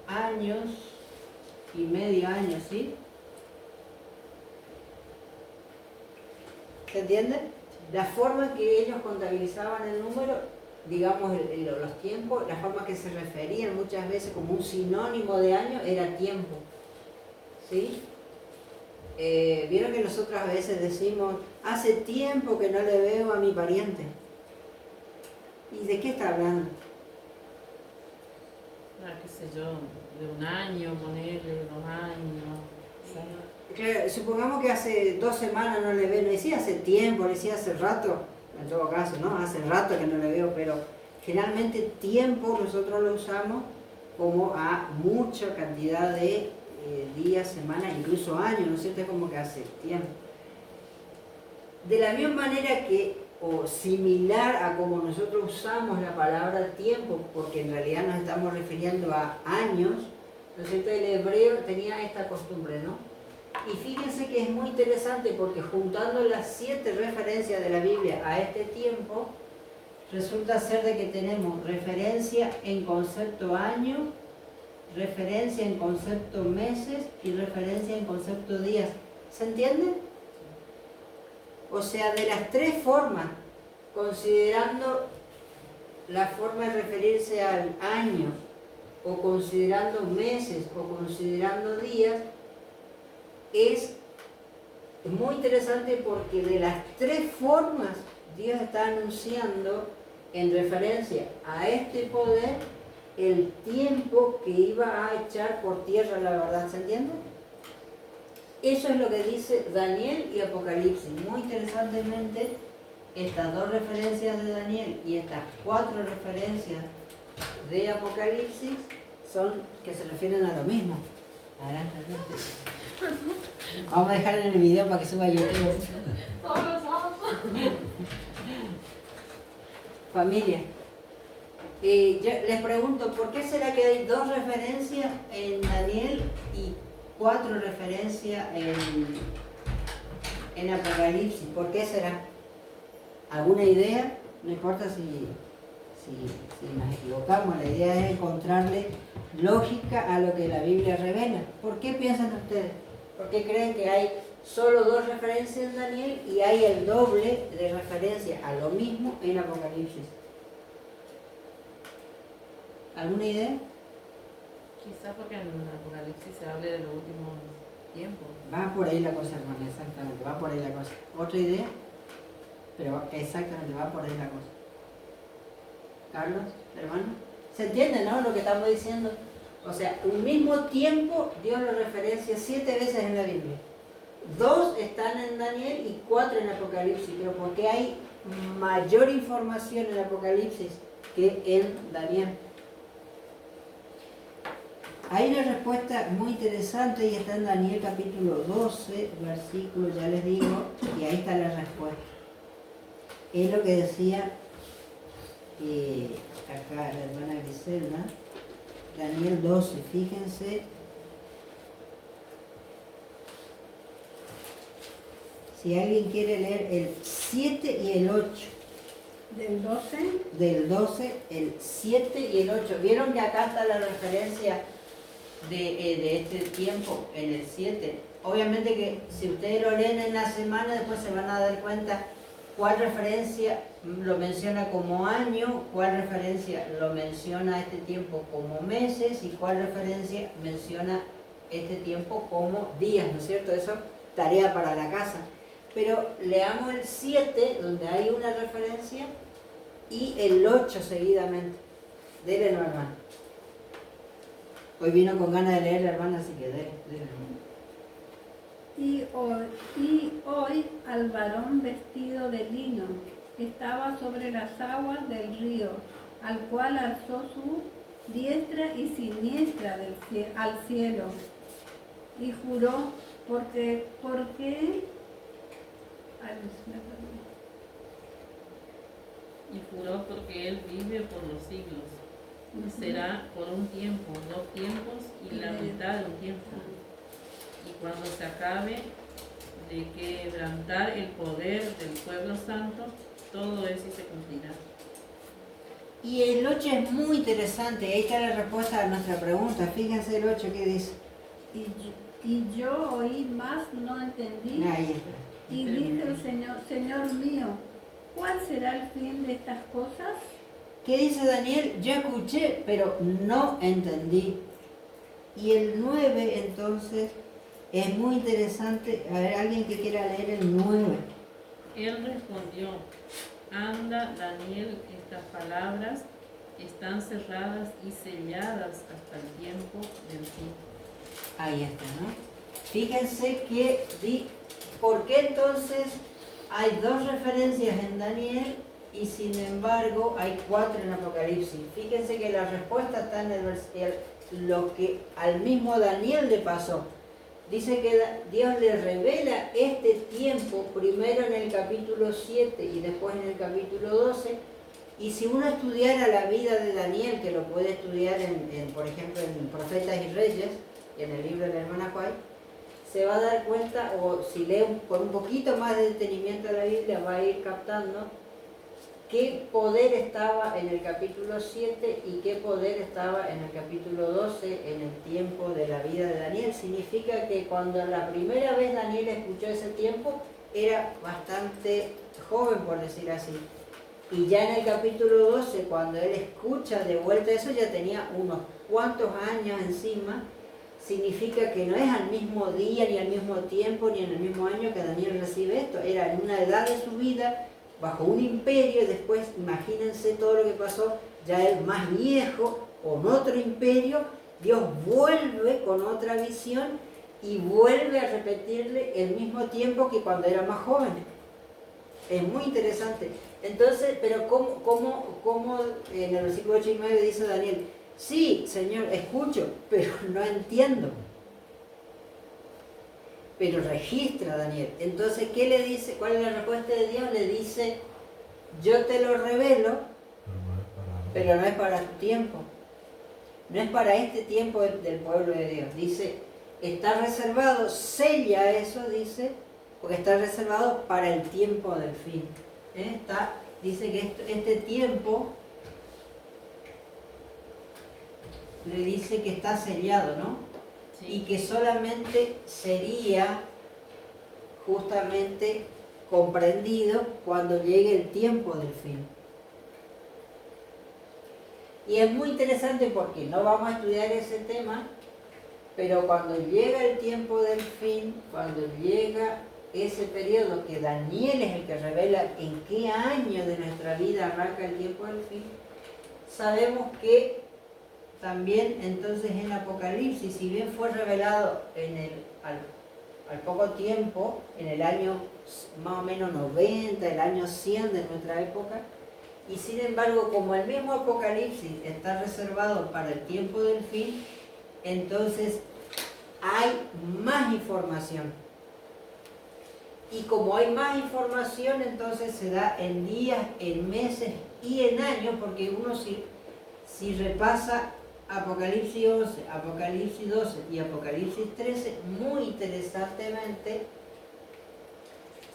años y medio año, ¿sí? ¿Se entiende? La forma que ellos contabilizaban el número, digamos los tiempos, la forma que se referían muchas veces como un sinónimo de año era tiempo, ¿sí? Vieron que nosotros a veces decimos, hace tiempo que no le veo a mi pariente. ¿Y de qué está hablando? Qué sé yo, de un año, ponerle 2 años. Claro, supongamos que hace 2 semanas no le veo, no decía hace tiempo, le decía hace rato, en todo caso, ¿no? Hace rato que no le veo, pero generalmente tiempo nosotros lo usamos como a mucha cantidad de días, semanas, incluso años, ¿no es cierto? Es como que hace tiempo. De la misma manera que, o similar a como nosotros usamos la palabra tiempo, porque en realidad nos estamos refiriendo a años, ¿no es cierto? El hebreo tenía esta costumbre, ¿no? Y fíjense que es muy interesante porque juntando las 7 referencias de la Biblia a este tiempo, resulta ser de que tenemos referencia en concepto año, referencia en concepto meses y referencia en concepto días. ¿Se entiende? O sea, de las 3 formas, considerando la forma de referirse al año, o considerando meses, o considerando días, es muy interesante porque de las 3 formas Dios está anunciando en referencia a este poder el tiempo que iba a echar por tierra la verdad, ¿se entiende? Eso es lo que dice Daniel y Apocalipsis. Muy interesantemente estas 2 referencias de Daniel y estas 4 referencias de Apocalipsis son que se refieren a lo mismo. Adelante, adelante. Vamos a dejar en el video para que suba a YouTube. Familia, yo les pregunto, ¿por qué será que hay 2 referencias en Daniel y 4 referencias en Apocalipsis? ¿Por qué será? ¿Alguna idea? No importa si nos equivocamos, la idea es encontrarle lógica a lo que la Biblia revela. ¿Por qué piensan ustedes? ¿Por qué creen que hay solo 2 referencias en Daniel y hay el doble de referencias a lo mismo en Apocalipsis? ¿Alguna idea? Quizás porque en Apocalipsis se hable de los últimos tiempos. Va por ahí la cosa, hermano, exactamente, va por ahí la cosa. ¿Otra idea? Pero exactamente, va por ahí la cosa. Carlos, hermano, ¿se entiende, no, lo que estamos diciendo? O sea, un mismo tiempo Dios lo referencia 7 veces en la Biblia. 2 están en Daniel y 4 en Apocalipsis, pero porque hay mayor información en Apocalipsis que en Daniel. Hay una respuesta muy interesante y está en Daniel capítulo 12, versículo, ya les digo, y ahí está la respuesta. Es lo que decía acá la hermana Griselda, Daniel 12, fíjense. Si alguien quiere leer el 7 y el 8. Del 12. Del 12, el 7 y el 8. ¿Vieron que acá está la referencia de este tiempo en el 7? Obviamente que si ustedes lo leen en la semana, después se van a dar cuenta cuál referencia lo menciona como año, cuál referencia lo menciona este tiempo como meses y cuál referencia menciona este tiempo como días, ¿no es cierto? Eso es tarea para la casa. Pero leamos el 7, donde hay una referencia, y el 8 seguidamente. Dele, hermano. Hoy vino con ganas de leer la hermana, así que dele. Y hoy al varón vestido de lino que estaba sobre las aguas del río, al cual alzó su diestra y siniestra al cielo, y juró porque Y juró porque él vive por los siglos. Será por un tiempo, 2 tiempos y la mitad de un tiempo. Y cuando se acabe de quebrantar el poder del pueblo santo, todo eso se cumplirá. Y el 8 es muy interesante, ahí está la respuesta a nuestra pregunta. Fíjense el 8 que dice. Y yo oí más, no entendí. Ahí está. Y dije al Señor, Señor mío, ¿cuál será el fin de estas cosas? ¿Qué dice Daniel? Yo escuché, pero no entendí. Y el 9 entonces es muy interesante. A ver, alguien que quiera leer el 9. Él respondió, anda Daniel, estas palabras están cerradas y selladas hasta el tiempo del fin. Ahí está, ¿no? Fíjense que ¿por qué entonces hay 2 referencias en Daniel y sin embargo hay 4 en Apocalipsis? Fíjense que la respuesta está en lo que al mismo Daniel le pasó. Dice que Dios le revela este tiempo primero en el capítulo 7 y después en el capítulo 12. Y si uno estudiara la vida de Daniel, que lo puede estudiar por ejemplo, en Profetas y Reyes, y en el libro de la hermana White, se va a dar cuenta, o si lee con un poquito más de detenimiento la Biblia, va a ir captando qué poder estaba en el capítulo 7 y qué poder estaba en el capítulo 12 en el tiempo de la vida de Daniel. Significa que cuando la primera vez Daniel escuchó ese tiempo, era bastante joven, por decir así. Y ya en el capítulo 12, cuando él escucha de vuelta eso, ya tenía unos cuantos años encima. Significa que no es al mismo día, ni al mismo tiempo, ni en el mismo año que Daniel recibe esto. Era en una edad de su vida, bajo un imperio, y después imagínense todo lo que pasó, ya él más viejo, con otro imperio. Dios vuelve con otra visión y vuelve a repetirle el mismo tiempo que cuando era más joven. Es muy interesante. Entonces, pero ¿cómo en el versículo 8 y 9 dice Daniel? Sí, Señor, escucho, pero no entiendo. Pero registra Daniel. Entonces, ¿qué le dice? ¿Cuál es la respuesta de Dios? Le dice, yo te lo revelo, pero no es para tu tiempo. No es para este tiempo del pueblo de Dios. Dice, está reservado, sella eso, dice, porque está reservado para el tiempo del fin. Dice que este tiempo le dice que está sellado, ¿no? Sí. Y que solamente sería justamente comprendido cuando llegue el tiempo del fin. Y es muy interesante porque no vamos a estudiar ese tema, pero cuando llega el tiempo del fin, cuando llega ese periodo que Daniel es el que revela en qué año de nuestra vida arranca el tiempo del fin, sabemos que también entonces en Apocalipsis, si bien fue revelado al poco tiempo, en el año más o menos 90, el año 100 de nuestra época, y sin embargo, como el mismo Apocalipsis está reservado para el tiempo del fin, entonces hay más información. Y como hay más información, entonces se da en días, en meses y en años, porque uno si repasa Apocalipsis 11, Apocalipsis 12 y Apocalipsis 13, muy interesantemente,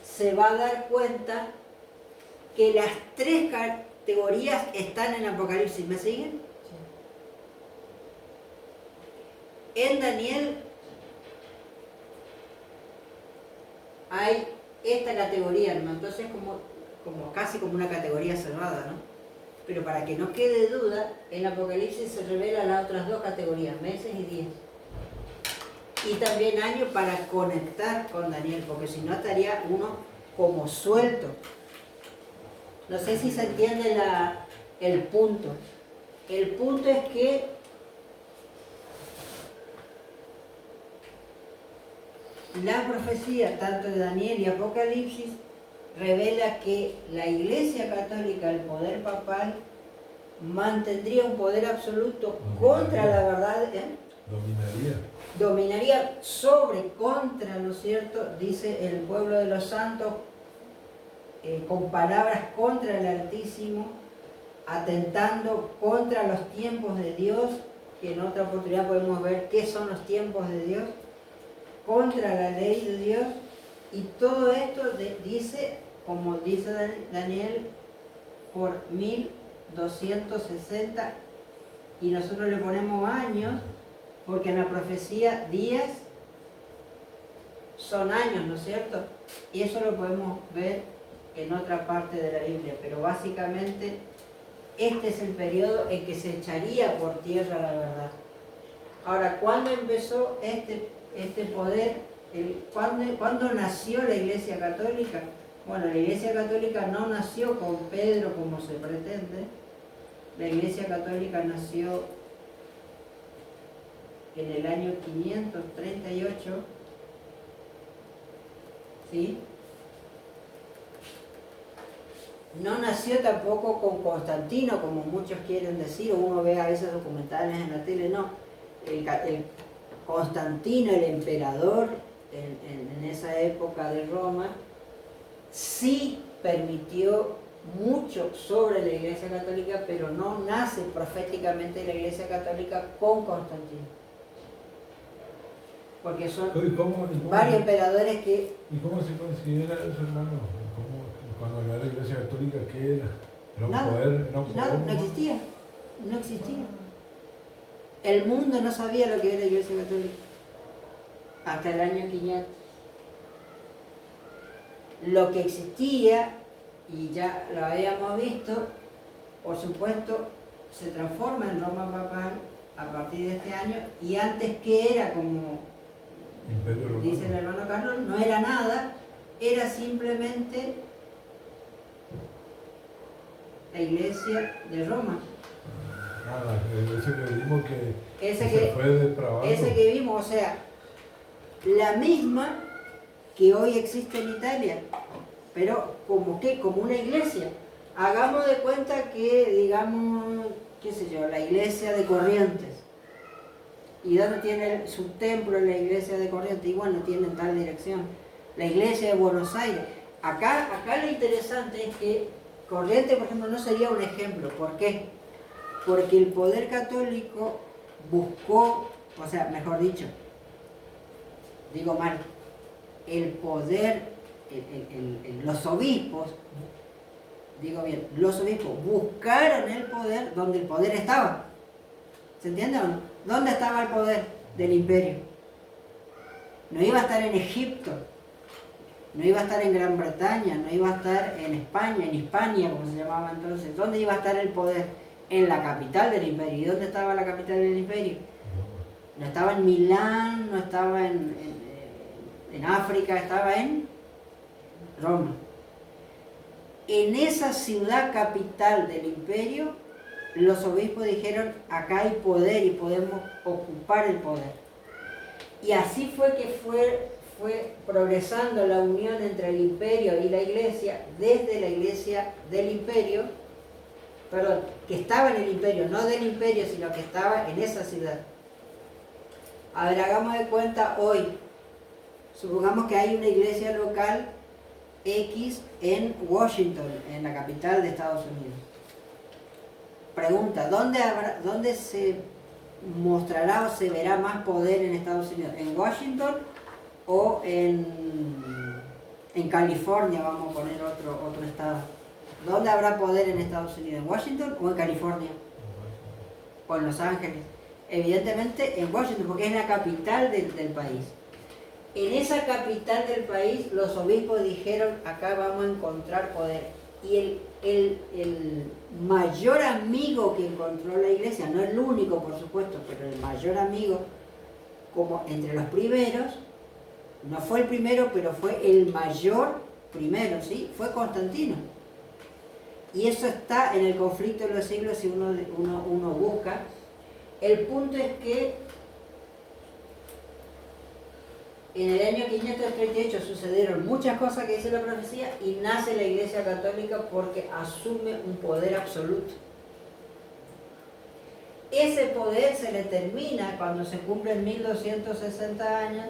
se va a dar cuenta que las tres categorías están en Apocalipsis. ¿Me siguen? Sí. En Daniel hay esta categoría, ¿no? Entonces como casi como una categoría cerrada, ¿no? Pero para que no quede duda, en Apocalipsis se revelan las otras dos categorías, meses y días. Y también años para conectar con Daniel, porque si no estaría uno como suelto. No sé si se entiende el punto. El punto es que la profecía, tanto de Daniel y Apocalipsis, revela que la Iglesia Católica, el poder papal, mantendría un poder absoluto contra la verdad. Dominaría contra, ¿no es cierto? Dice el pueblo de los santos, con palabras contra el Altísimo, atentando contra los tiempos de Dios, que en otra oportunidad podemos ver qué son los tiempos de Dios, contra la ley de Dios, y todo esto dice, como dice Daniel, por 1260, y nosotros le ponemos años, porque en la profecía días son años, ¿no es cierto? Y eso lo podemos ver en otra parte de la Biblia, pero básicamente este es el periodo en que se echaría por tierra la verdad. Ahora, ¿cuándo empezó este poder? ¿Cuándo nació la Iglesia Católica? Bueno, la Iglesia Católica no nació con Pedro como se pretende. La Iglesia Católica nació en el año 538, ¿sí? No nació tampoco con Constantino, como muchos quieren decir, o uno ve a veces documentales en la tele, no. El Constantino, el emperador, en esa época de Roma, sí permitió mucho sobre la Iglesia Católica, pero no nace proféticamente la Iglesia Católica con Constantino. Porque son varios emperadores que... ¿Y cómo se considera eso, hermano? Cuando había la Iglesia Católica, ¿qué era? ¿Era un poder? Nada, no existía. No existía. El mundo no sabía lo que era la Iglesia Católica hasta el año 500. Lo que existía, y ya lo habíamos visto, por supuesto, se transforma en Roma papal a partir de este año, y antes que era, como dice el hermano Carlos, no era nada, era simplemente la Iglesia de Roma. Nada, ese que vimos que ese se fue depravado. Ese que vimos, o sea, la misma que hoy existe en Italia, pero ¿como qué? Como una iglesia. Hagamos de cuenta que, digamos, qué sé yo, la iglesia de Corrientes. ¿Y dónde tiene su templo la iglesia de Corrientes? Y bueno, tiene en tal dirección. La iglesia de Buenos Aires. Acá lo interesante es que Corrientes, por ejemplo, no sería un ejemplo. ¿Por qué? Porque el poder católico buscó, o sea, mejor dicho, digo mal, el poder, los obispos, digo bien, los obispos buscaron el poder donde el poder estaba. ¿Se entiende o no? ¿Dónde estaba el poder del imperio? No iba a estar en Egipto, no iba a estar en Gran Bretaña, no iba a estar en España, en Hispania, como se llamaba entonces. ¿Dónde iba a estar el poder? En la capital del imperio. ¿Y dónde estaba la capital del imperio? No estaba en Milán, no estaba en África, estaba en Roma. En esa ciudad capital del imperio, los obispos dijeron, acá hay poder y podemos ocupar el poder. Y así fue que fue progresando la unión entre el imperio y la iglesia, desde la iglesia del imperio, perdón, que estaba en el imperio, no del imperio, sino que estaba en esa ciudad. A ver, hagamos de cuenta hoy, supongamos que hay una iglesia local X en Washington, en la capital de Estados Unidos. Pregunta, ¿dónde se mostrará o se verá más poder en Estados Unidos? ¿En Washington o en California? Vamos a poner otro estado. ¿Dónde habrá poder en Estados Unidos? ¿En Washington o en California? ¿O en Los Ángeles? Evidentemente en Washington, porque es la capital del país. En esa capital del país, los obispos dijeron, acá vamos a encontrar poder. Y el mayor amigo que encontró la iglesia, no el único por supuesto, pero el mayor amigo, como entre los primeros, no fue el primero, pero fue el mayor primero, ¿sí? Fue Constantino. Y eso está en el conflicto de los siglos si uno busca. El punto es que en el año 538 sucedieron muchas cosas que dice la profecía y nace la Iglesia Católica porque asume un poder absoluto. Ese poder se le termina cuando se cumplen 1260 años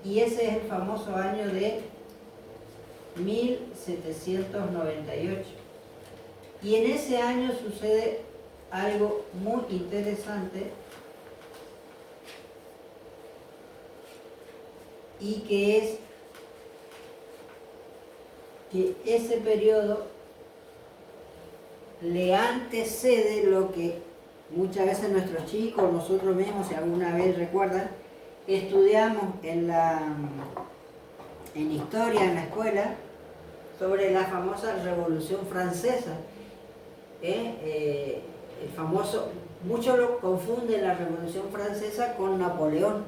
y ese es el famoso año de 1798. Y en ese año sucede algo muy interesante y que es que ese periodo le antecede lo que muchas veces nuestros chicos, nosotros mismos, si alguna vez recuerdan, estudiamos en historia en la escuela sobre la famosa Revolución Francesa. El famoso, muchos lo confunden la Revolución Francesa con Napoleón.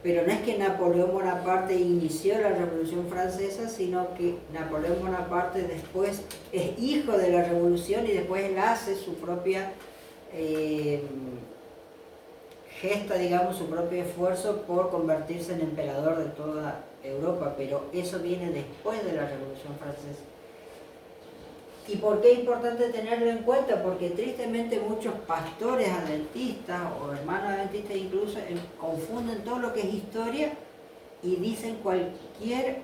Pero no es que Napoleón Bonaparte inició la Revolución Francesa, sino que Napoleón Bonaparte después es hijo de la Revolución y después él hace su propia gesta, digamos, su propio esfuerzo por convertirse en emperador de toda Europa, pero eso viene después de la Revolución Francesa. ¿Y por qué es importante tenerlo en cuenta? Porque tristemente muchos pastores adventistas o hermanos adventistas incluso confunden todo lo que es historia y dicen cualquier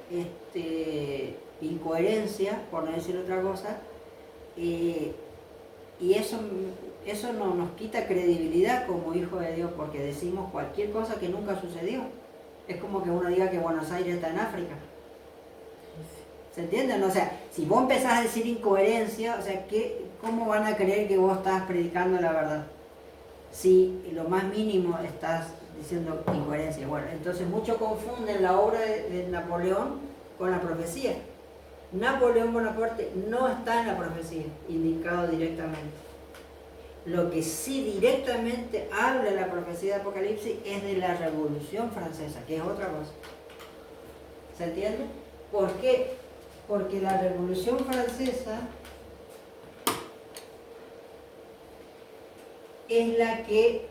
incoherencia, por no decir otra cosa, y eso no nos quita credibilidad como hijos de Dios, porque decimos cualquier cosa que nunca sucedió. Es como que uno diga que Buenos Aires está en África. ¿Se entienden? O sea, si vos empezás a decir incoherencia, o sea, ¿cómo van a creer que vos estás predicando la verdad? Si lo más mínimo estás diciendo incoherencia. Bueno, entonces muchos confunden la obra de Napoleón con la profecía. Napoleón Bonaparte no está en la profecía, indicado directamente. Lo que sí directamente habla de la profecía de Apocalipsis es de la Revolución Francesa, que es otra cosa. ¿Se entiende? ¿Por qué? Porque la Revolución Francesa es la que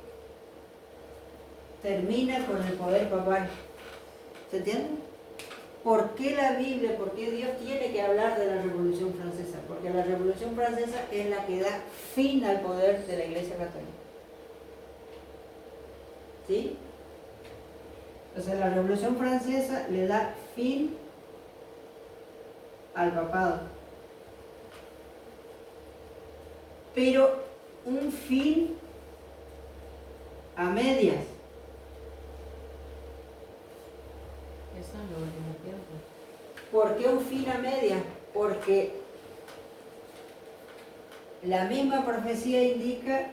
termina con el poder papal. ¿Se entiende? ¿Por qué la Biblia, por qué Dios tiene que hablar de la Revolución Francesa? Porque la Revolución Francesa es la que da fin al poder de la Iglesia Católica. ¿Sí? Entonces la Revolución Francesa le da fin al papado. Pero un fin a medias. Eso es lo último tiempo. ¿Por qué un fin a medias? Porque la misma profecía indica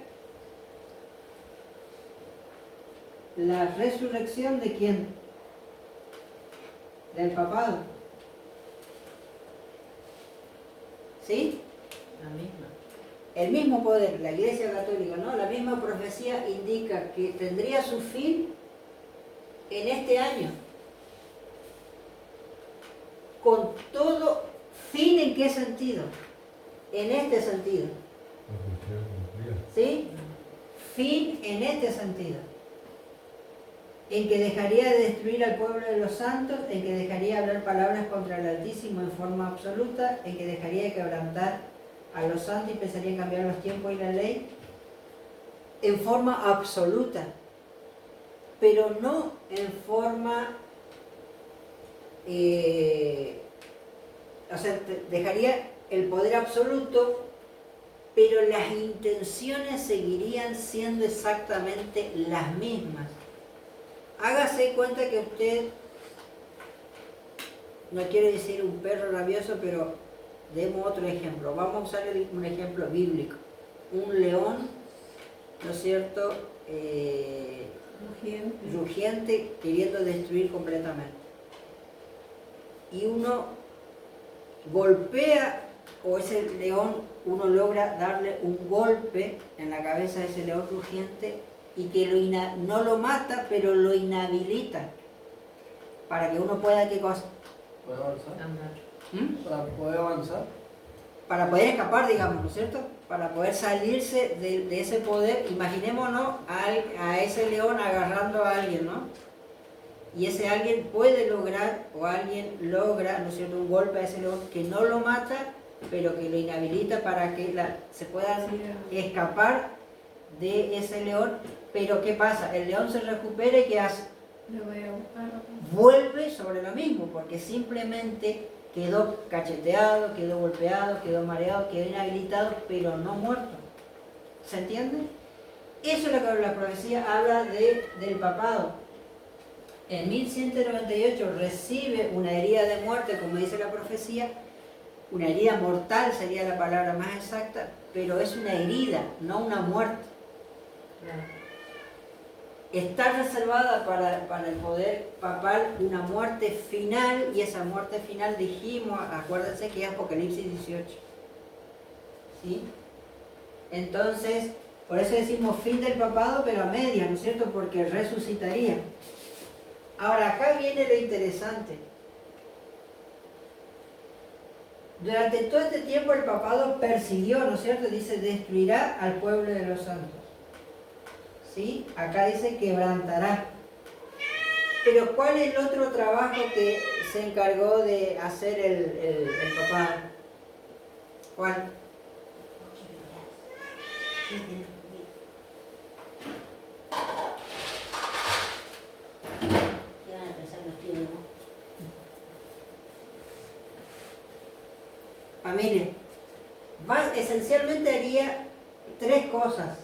la resurrección de quién? Del papado. ¿Sí? La misma. El mismo poder, la Iglesia Católica, ¿no? La misma profecía indica que tendría su fin en este año. Con todo fin, ¿en qué sentido? En este sentido. ¿Sí? Fin en este sentido. En que dejaría de destruir al pueblo de los santos, en que dejaría de hablar palabras contra el Altísimo en forma absoluta, en que dejaría de quebrantar a los santos y empezaría a cambiar los tiempos y la ley en forma absoluta, pero no en forma, o sea, dejaría el poder absoluto, pero las intenciones seguirían siendo exactamente las mismas. Hágase cuenta que usted, no quiero decir un perro rabioso, pero demos otro ejemplo. Vamos a usar un ejemplo bíblico. Un león, ¿no es cierto?, rugiente, queriendo destruir completamente. Y uno golpea, o ese león, uno logra darle un golpe en la cabeza de ese león rugiente y que no lo mata, pero lo inhabilita. Para que uno pueda, ¿qué cosa? ¿Puede avanzar? Andar. Para poder avanzar. Para poder escapar, digamos, ¿no es cierto? Para poder salirse de ese poder. Imaginémonos a ese león agarrando a alguien, ¿no? Y ese alguien puede lograr, o alguien logra, ¿no es cierto?, un golpe a ese león que no lo mata, pero que lo inhabilita para que se pueda escapar de ese león. Pero ¿qué pasa? El león se recupera y ¿qué hace? Vuelve sobre lo mismo, porque simplemente quedó cacheteado, quedó golpeado, quedó mareado, quedó inhabilitado, pero no muerto. ¿Se entiende? Eso es lo que la profecía habla del papado. En 1198 recibe una herida de muerte, como dice la profecía, una herida mortal sería la palabra más exacta, pero es una herida, no una muerte. Está reservada para el poder papal una muerte final, y esa muerte final dijimos, acuérdense que es Apocalipsis 18. ¿Sí? Entonces, por eso decimos fin del papado, pero a media, ¿no es cierto? Porque resucitaría. Ahora, acá viene lo interesante. Durante todo este tiempo el papado persiguió, ¿no es cierto? Dice, destruirá al pueblo de los santos. ¿Sí? Acá dice quebrantará. Pero ¿cuál es el otro trabajo que se encargó de hacer el papado? ¿Cuál? Familia, esencialmente haría tres cosas.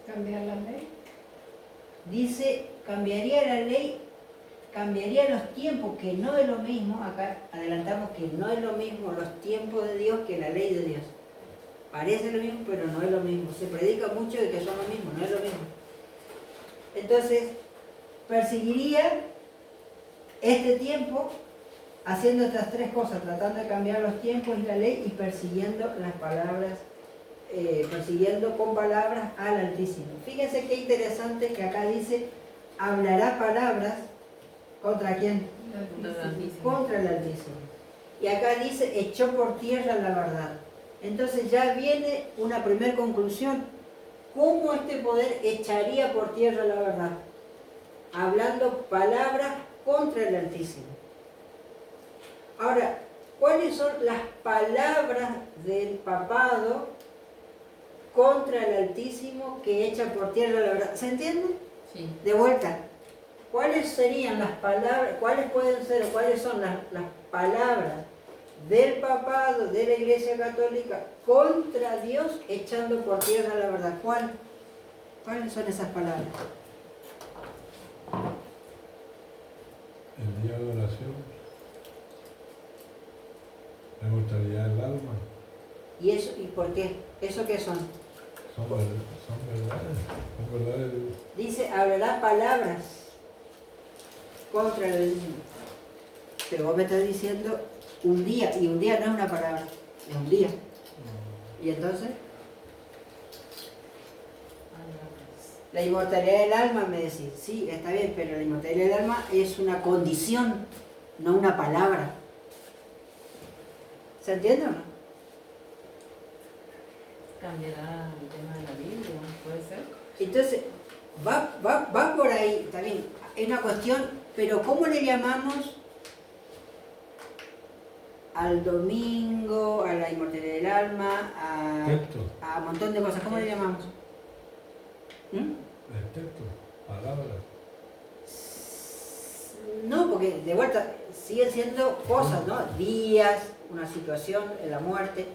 Cambiar la ley. Dice, cambiaría la ley, cambiaría los tiempos, que no es lo mismo, acá adelantamos que no es lo mismo los tiempos de Dios que la ley de Dios. Parece lo mismo, pero no es lo mismo. Se predica mucho de que son lo mismo, no es lo mismo. Entonces, perseguiría este tiempo haciendo estas tres cosas, tratando de cambiar los tiempos y la ley y persiguiendo las palabras, persiguiendo con palabras al Altísimo. Fíjense qué interesante que acá dice, hablará palabras ¿contra quién? Contra el Altísimo. Y acá dice, echó por tierra la verdad. Entonces ya viene una primera conclusión. ¿Cómo este poder echaría por tierra la verdad? Hablando palabras contra el Altísimo. Ahora, ¿cuáles son las palabras del papado contra el Altísimo que echa por tierra la verdad? ¿Se entiende? Sí. De vuelta, ¿cuáles serían las palabras, cuáles pueden ser o cuáles son las palabras del papado, de la Iglesia Católica contra Dios echando por tierra la verdad? ¿Cuáles son esas palabras? El día de oración, la mortalidad del alma, ¿Y eso? ¿Y por qué? ¿Eso qué son? son verdades. Dice, hablará palabras contra el Altísimo. Pero vos me estás diciendo un día, y un día no es una palabra, es un día. ¿Y entonces? La inmortalidad del alma, me decís. Sí, está bien, pero la inmortalidad del alma es una condición, no una palabra. ¿Se entiende o no? Cambiará el tema de la Biblia, puede ser. Entonces, va por ahí, está bien, es una cuestión, pero ¿cómo le llamamos al domingo, a la inmortalidad del alma, Texto, a un montón de cosas? ¿Cómo le llamamos? ¿Mm? el texto, palabras. No, porque de vuelta siguen siendo cosas, ¿no? Días, una situación, la muerte,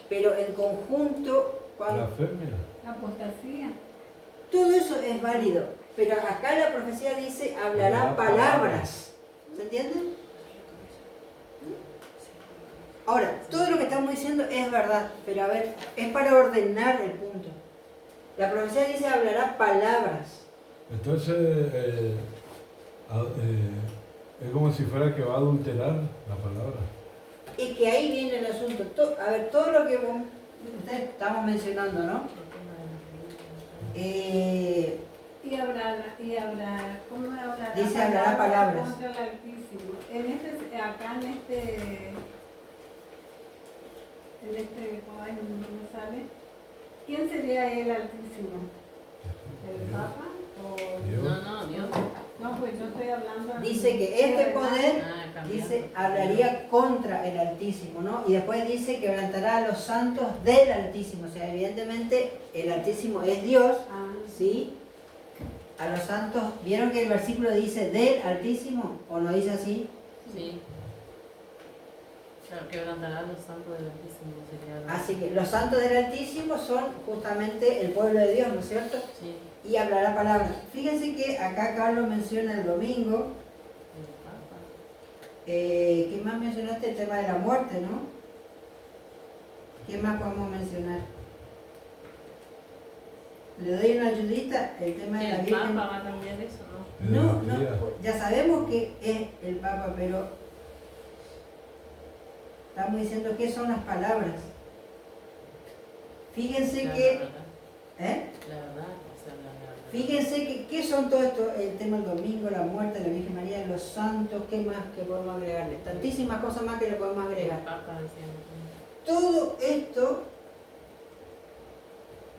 pero en conjunto, cuando Blasfemia. Apostasía. todo eso es válido, pero acá la profecía dice, hablará Hablará palabras. ¿Se entiende? Ahora, todo lo que estamos diciendo es verdad, pero a ver, es para ordenar el punto. La profecía dice, hablará palabras. Entonces, es como si fuera que va a adulterar la palabra. Y que ahí viene el asunto. A ver, todo lo que ustedes estamos mencionando, ¿no? Y habrá, ¿cómo hablará? Dice, hablará palabras. Contra el Altísimo. Acá en este, ay, no sabe. ¿Quién sería el Altísimo? ¿El Papa? ¿O... Dios. No, Dios. No, pues yo estoy hablando... Dice que este poder, Cambiando. dice, hablaría contra el Altísimo, ¿no? Y después dice que quebrantará a los santos del Altísimo. O sea, evidentemente el Altísimo es Dios, Ah, ¿sí? A los santos, ¿vieron que el versículo dice del Altísimo? ¿O no dice así? Sí. Claro, quebrantará a los santos del Altísimo. Sería Así que los santos del Altísimo son justamente el pueblo de Dios, ¿no es cierto? Sí, Y hablará palabras. Fíjense que acá Carlos menciona el domingo. el Papa. ¿Qué más mencionaste? El tema de la muerte, ¿no? ¿Qué más podemos mencionar? Le doy una ayudita, el tema de la ¿El Virgen. Papa va a cambiar eso, no? No, Idolatría. ya sabemos que es el Papa, pero estamos diciendo qué son las palabras. Fíjense La que, verdad. ¿eh? La verdad, o sea, la verdad. Fíjense que qué son todo esto, el tema del domingo, la muerte de la Virgen María, los santos, qué más que podemos agregarle, tantísimas cosas más que le podemos El agregar. Papa decía. Todo esto,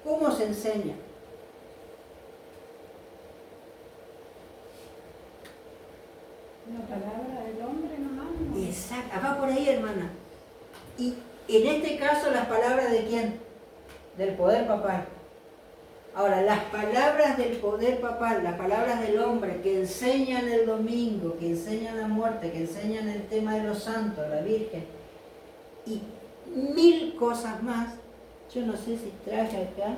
¿cómo se enseña? la palabra del hombre nomás. ¿No? Exacto, va por ahí, hermana. Y en este caso, las palabras de quién? Del poder papal. Ahora, las palabras del poder papal, las palabras del hombre que enseñan el domingo, que enseñan la muerte, que enseñan el tema de los santos, la Virgen, y mil cosas más. Yo no sé si traje acá.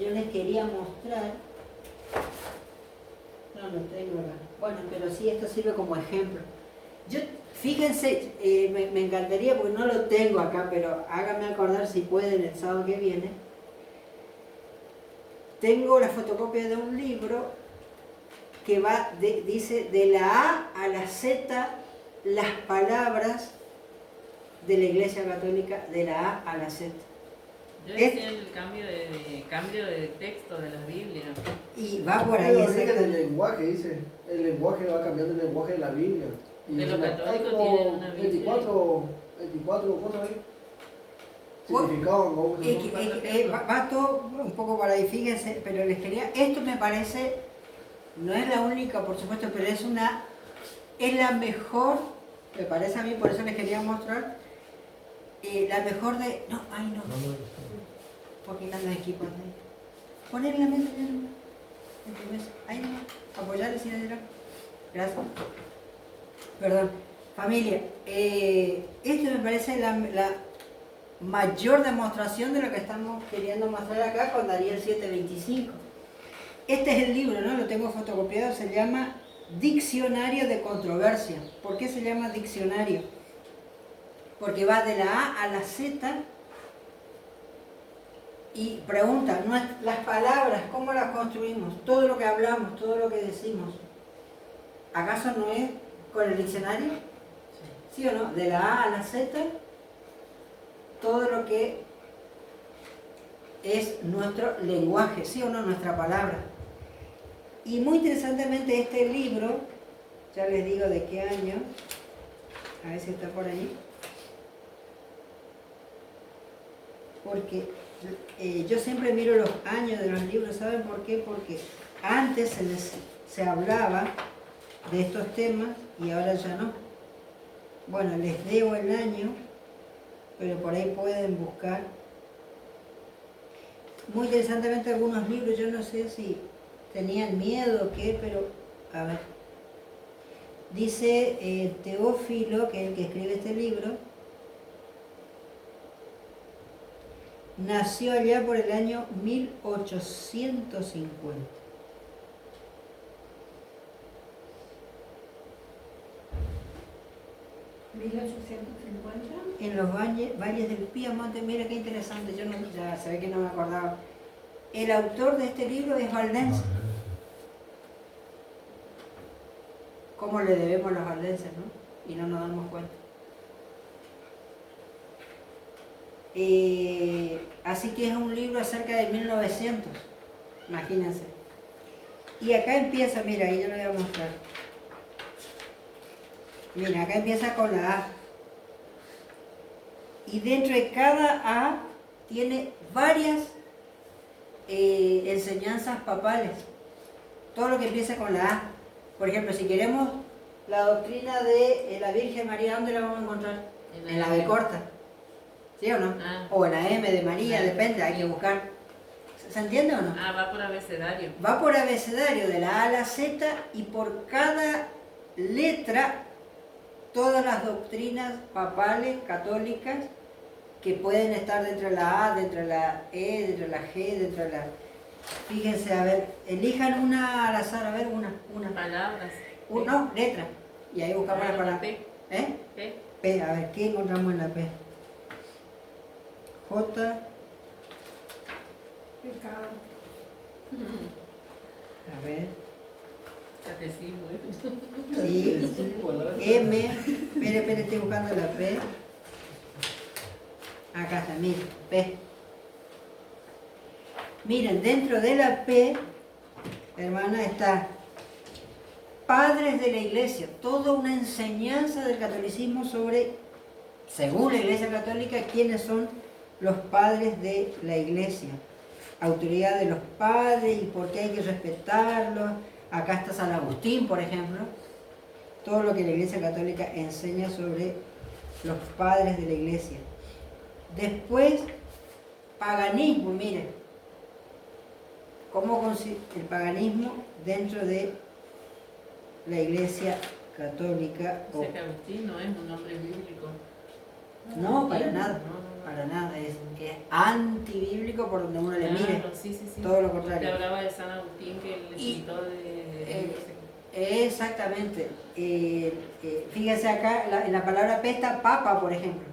Yo les quería mostrar. No lo tengo acá. Bueno, pero sí, esto sirve como ejemplo. Fíjense, me encantaría, porque no lo tengo acá, pero háganme acordar si pueden el sábado que viene. Tengo la fotocopia de un libro que dice de la A a la Z las palabras de la Iglesia Católica, de la A a la Z. Yo decía el cambio de texto de las Biblias. Y va por ahí, Pero origen del exactamente. lenguaje, dice. El lenguaje va cambiando el lenguaje de la Biblia. Y De los hay católicos como tienen una Biblia. 24 cosas ahí. Significado, ¿no? Va todo un poco por ahí, fíjense, pero les quería, esto me parece, no es la única por supuesto, pero es es la mejor, me parece a mí, por eso les quería mostrar, la mejor de... No, ay no, porque no anda equipo ahí. Poner en la mesa, ya no. En tu mesa, ahí no, apoyarle sin adelante. Gracias. Perdón. Familia, esto me parece la mayor demostración de lo que estamos queriendo mostrar acá con Daniel 7:25. Este es el libro, ¿no? Lo tengo fotocopiado, se llama Diccionario de Controversia. ¿Por qué se llama diccionario? Porque va de la A a la Z y pregunta, las palabras, ¿cómo las construimos? Todo lo que hablamos, todo lo que decimos, ¿acaso no es con el diccionario? ¿Sí o no? De la A a la Z, todo lo que es nuestro lenguaje, ¿sí o no? Nuestra palabra. Y muy interesantemente este libro, ya les digo de qué año, a ver si está por ahí, porque yo siempre miro los años de los libros, ¿saben por qué? Porque antes se hablaba de estos temas y ahora ya no. Bueno, les debo el año, pero por ahí pueden buscar. Muy interesantemente algunos libros, yo no sé si tenían miedo o qué, pero a ver. Dice Teófilo, que es el que escribe este libro, nació allá por el año 1850. En los valles del Piamonte. Mira qué interesante, yo no, ya se ve que no me acordaba. El autor de este libro es valdense. ¿Cómo le debemos los valdenses, no? Y no nos damos cuenta. Así que es un libro acerca de 1900, imagínense. Y acá empieza, mira, ahí yo lo voy a mostrar. Mira, acá empieza con la A. Y dentro de cada A tiene varias enseñanzas papales. Todo lo que empieza con la A. Por ejemplo, si queremos la doctrina de la Virgen María, ¿dónde la vamos a encontrar? En la B corta. ¿Sí o no? Ah. O en la M de María, depende, hay que buscar. ¿Se entiende o no? Ah, va por abecedario. Va por abecedario, de la A a la Z, y por cada letra todas las doctrinas papales, católicas, que pueden estar dentro de la A, dentro de la E, dentro de la G, dentro de la... Fíjense, a ver, elijan una al azar, a ver, una. Palabras. No, letra. Y ahí buscamos la palabra. P. ¿Eh? P. P, a ver, ¿qué encontramos en la P? J. Pecado. A ver. Catecismo. Sí. M. Espere, estoy buscando la P. Acá está, miren, P. Miren, dentro de la P, hermana, está padres de la iglesia, toda una enseñanza del catolicismo sobre, según la Iglesia Católica, quiénes son los padres de la iglesia, autoridad de los padres y por qué hay que respetarlos. Acá está San Agustín, por ejemplo, todo lo que la Iglesia Católica enseña sobre los padres de la iglesia. Después, paganismo, miren, cómo el paganismo dentro de la Iglesia Católica. O sea que Agustín no es un nombre bíblico. No, para nada, No. para nada, es antibíblico por donde uno le mire, Sí. todo lo Te contrario. hablaba de San Agustín, que el escritor de... Exactamente. Fíjese acá, en la palabra P está papa, por ejemplo.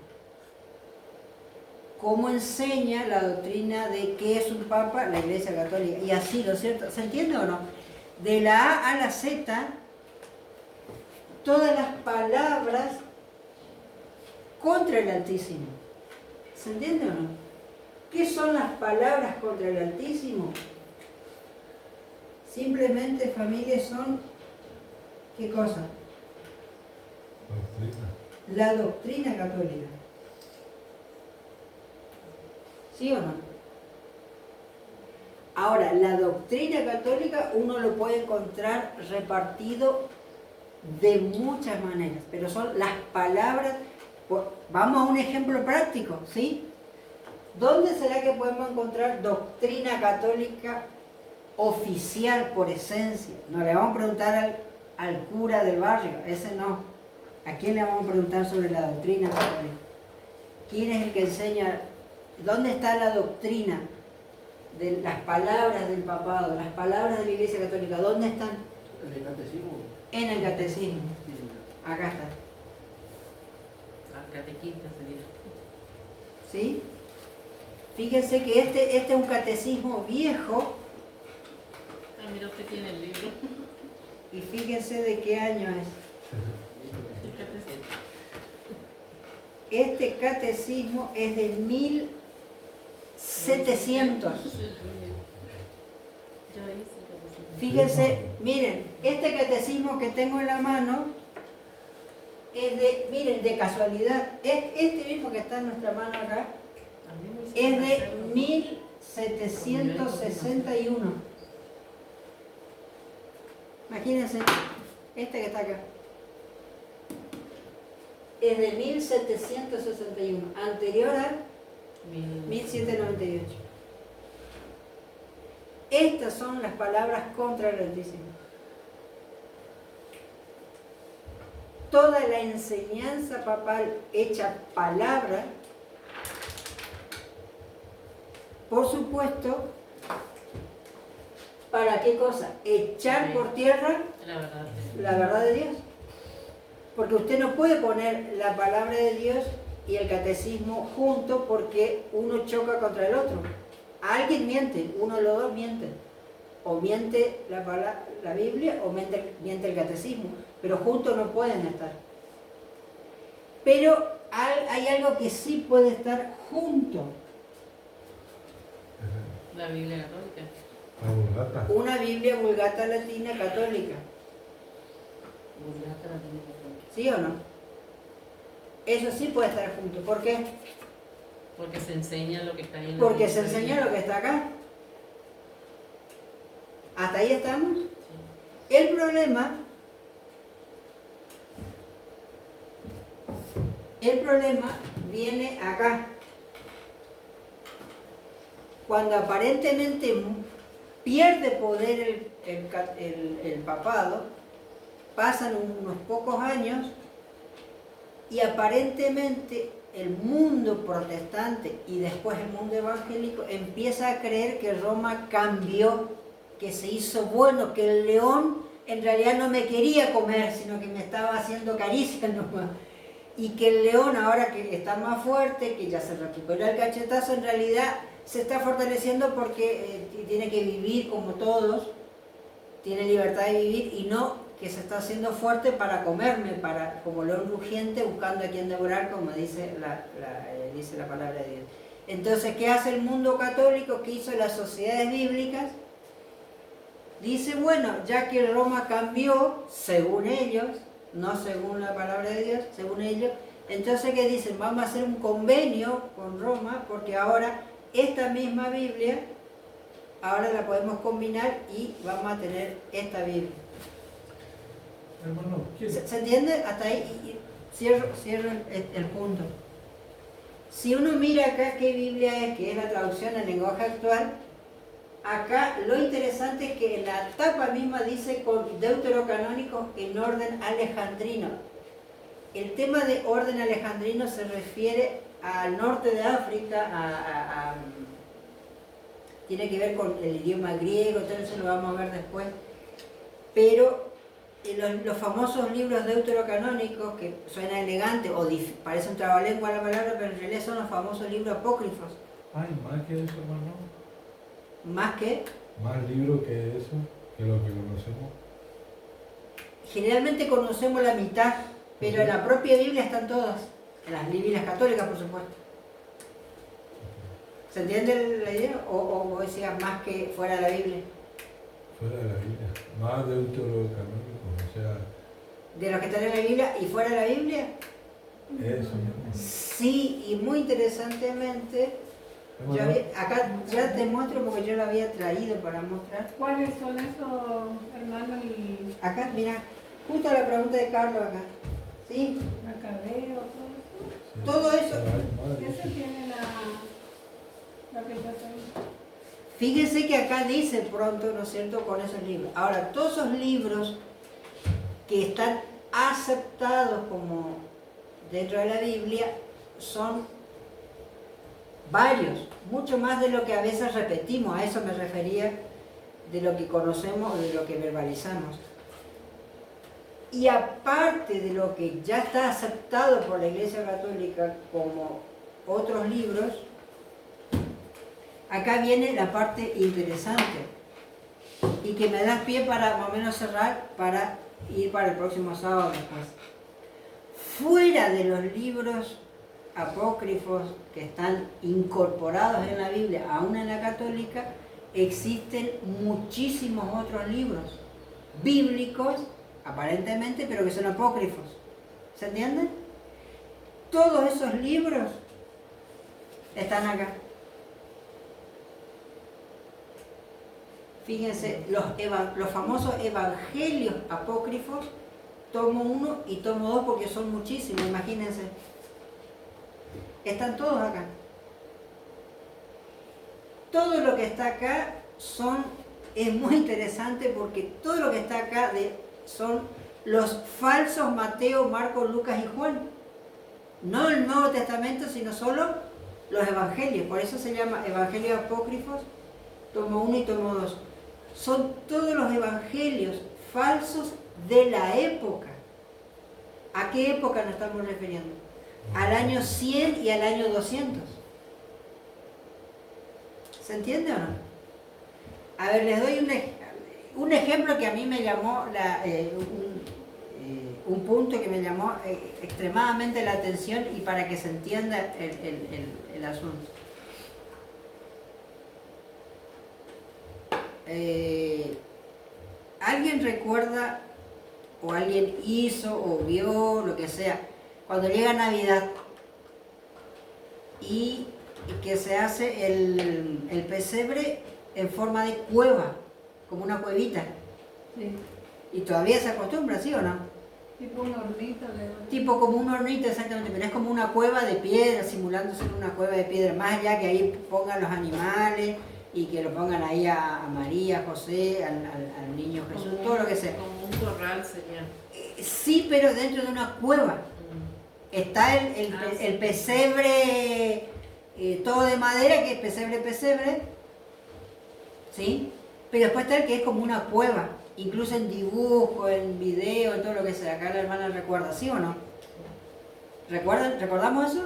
¿Cómo enseña la doctrina de qué es un papa la Iglesia Católica? Y así, ¿no es cierto? ¿Se entiende o no? De la A a la Z, todas las palabras contra el Altísimo. ¿Se entiende o no? ¿Qué son las palabras contra el Altísimo? Simplemente, familia, son... ¿Qué cosa? La doctrina católica. ¿Sí o no? Ahora, la doctrina católica uno lo puede encontrar repartido de muchas maneras, pero son las palabras. Vamos a un ejemplo práctico, ¿sí? ¿Dónde será que podemos encontrar doctrina católica oficial por esencia? No le vamos a preguntar al cura del barrio, ese no. ¿A quién le vamos a preguntar sobre la doctrina católica? ¿Quién es el que enseña? ¿Dónde está la doctrina de las palabras del papado, las palabras de la Iglesia Católica? ¿Dónde están? En el catecismo. En el catecismo. Acá está. Al catequista sería. ¿Sí? Fíjense que este es un catecismo viejo. Ah, mira, usted tiene el libro. Y fíjense de qué año es. Este catecismo es de 1700. Fíjense, miren, este catecismo que tengo en la mano es de, miren, de casualidad, este mismo que está en nuestra mano acá, es de 1761. Imagínense, este que está acá. Es de 1761, anterior a 1798. Estas son las palabras contra el Altísimo. Toda la enseñanza papal hecha palabra, por supuesto, ¿para qué cosa? Echar por tierra la verdad de Dios. Porque usted no puede poner la palabra de Dios y el catecismo juntos porque uno choca contra el otro. Alguien miente, uno de los dos miente. O miente la Biblia o miente el catecismo. Pero juntos no pueden estar. Pero hay algo que sí puede estar junto. La Biblia católica. La Vulgata. Una Biblia Vulgata latina católica. Vulgata latina católica. ¿Sí o no? Eso sí puede estar junto. ¿Por qué? Porque se enseña lo que está ahí en la Porque Biblia. se enseña lo que está acá. ¿Hasta ahí estamos? Sí. El problema viene acá. Cuando aparentemente pierde poder el papado, pasan unos pocos años y aparentemente el mundo protestante y después el mundo evangélico empieza a creer que Roma cambió, que se hizo bueno, que el león en realidad no me quería comer, sino que me estaba haciendo caricias nomás. Y que el león, ahora que está más fuerte, que ya se recuperó el cachetazo, en realidad se está fortaleciendo porque tiene que vivir como todos, tiene libertad de vivir y no que se está haciendo fuerte para comerme, como león rugiente buscando a quien devorar, como dice la palabra de Dios. Entonces, ¿qué hace el mundo católico? ¿Qué hizo las sociedades bíblicas? Dice, bueno, ya que Roma cambió, según ellos, no según la palabra de Dios, según ellos, entonces ¿qué dicen? Vamos a hacer un convenio con Roma, porque ahora esta misma Biblia, ahora la podemos combinar y vamos a tener esta Biblia. Hermano, ¿Se entiende? Hasta ahí y cierro el punto. Si uno mira acá qué Biblia es, que es la traducción en lenguaje actual, acá lo interesante es que en la tapa misma dice con deuterocanónicos en orden alejandrino. El tema de orden alejandrino se refiere al norte de África, tiene que ver con el idioma griego, todo eso lo vamos a ver después. Pero los famosos libros deuterocanónicos, que suena elegante o parece un trabalengua la palabra, pero en realidad son los famosos libros apócrifos. Ay, más que eso, hermano. ¿Más que? Más libros que eso, que lo que conocemos. Generalmente conocemos la mitad, pero en la propia Biblia están todas. En las Biblias católicas, por supuesto. ¿Se entiende la idea? ¿O decías más que fuera de la Biblia? Fuera de la Biblia. Más deuterocanónicos, o sea... ¿De los que están en la Biblia y fuera de la Biblia? Eso mismo. Sí, y muy interesantemente, acá ya te muestro porque yo lo había traído para mostrar. ¿Cuáles son esos, hermanos? Acá, mira, Justo la pregunta de Carlos acá. ¿Sí? Macabeo, Todo eso. todo eso. Ese tiene la que yo tengo. Fíjense que acá dice pronto, ¿no es cierto?, con esos libros. Ahora, todos esos libros que están aceptados como dentro de la Biblia son varios, mucho más de lo que a veces repetimos, a eso me refería, de lo que conocemos o de lo que verbalizamos. Y aparte de lo que ya está aceptado por la Iglesia Católica como otros libros, acá viene la parte interesante y que me da pie para más o menos cerrar, para ir para el próximo sábado después. Fuera de los libros apócrifos que están incorporados en la Biblia, aún en la católica, existen muchísimos otros libros bíblicos, aparentemente, pero que son apócrifos. ¿Se entienden? Todos esos libros están acá. Fíjense, los famosos evangelios apócrifos, tomo 1 y tomo 2 porque son muchísimos, imagínense. Están todos acá. Todo lo que está acá es muy interesante porque todo lo que está acá son los falsos Mateo, Marcos, Lucas y Juan. No el Nuevo Testamento, sino solo los evangelios. Por eso se llama evangelios apócrifos, tomo 1 y tomo 2. Son todos los evangelios falsos de la época. ¿A qué época nos estamos refiriendo? Al año 100 y al año 200. ¿Se entiende o no? A ver, les doy un ejemplo que a mí me llamó, un punto que me llamó extremadamente la atención y para que se entienda el asunto. ¿Alguien recuerda o alguien hizo o vio, lo que sea, cuando llega Navidad y que se hace el pesebre en forma de cueva, como una cuevita? Sí. Y todavía se acostumbra, ¿sí o no? Tipo un hornito. Tipo como un hornito, exactamente, pero es como una cueva de piedra, simulando ser una cueva de piedra, más allá que ahí pongan los animales y que lo pongan ahí a María, a José, al niño Jesús, Como todo lo que sea. Como un corral sería. Sí, pero dentro de una cueva. Está el pesebre, todo de madera, que es pesebre, ¿sí? Pero después está el que es como una cueva, incluso en dibujo, en video, en todo lo que sea. Acá la hermana recuerda, ¿sí o no? ¿Recordamos eso?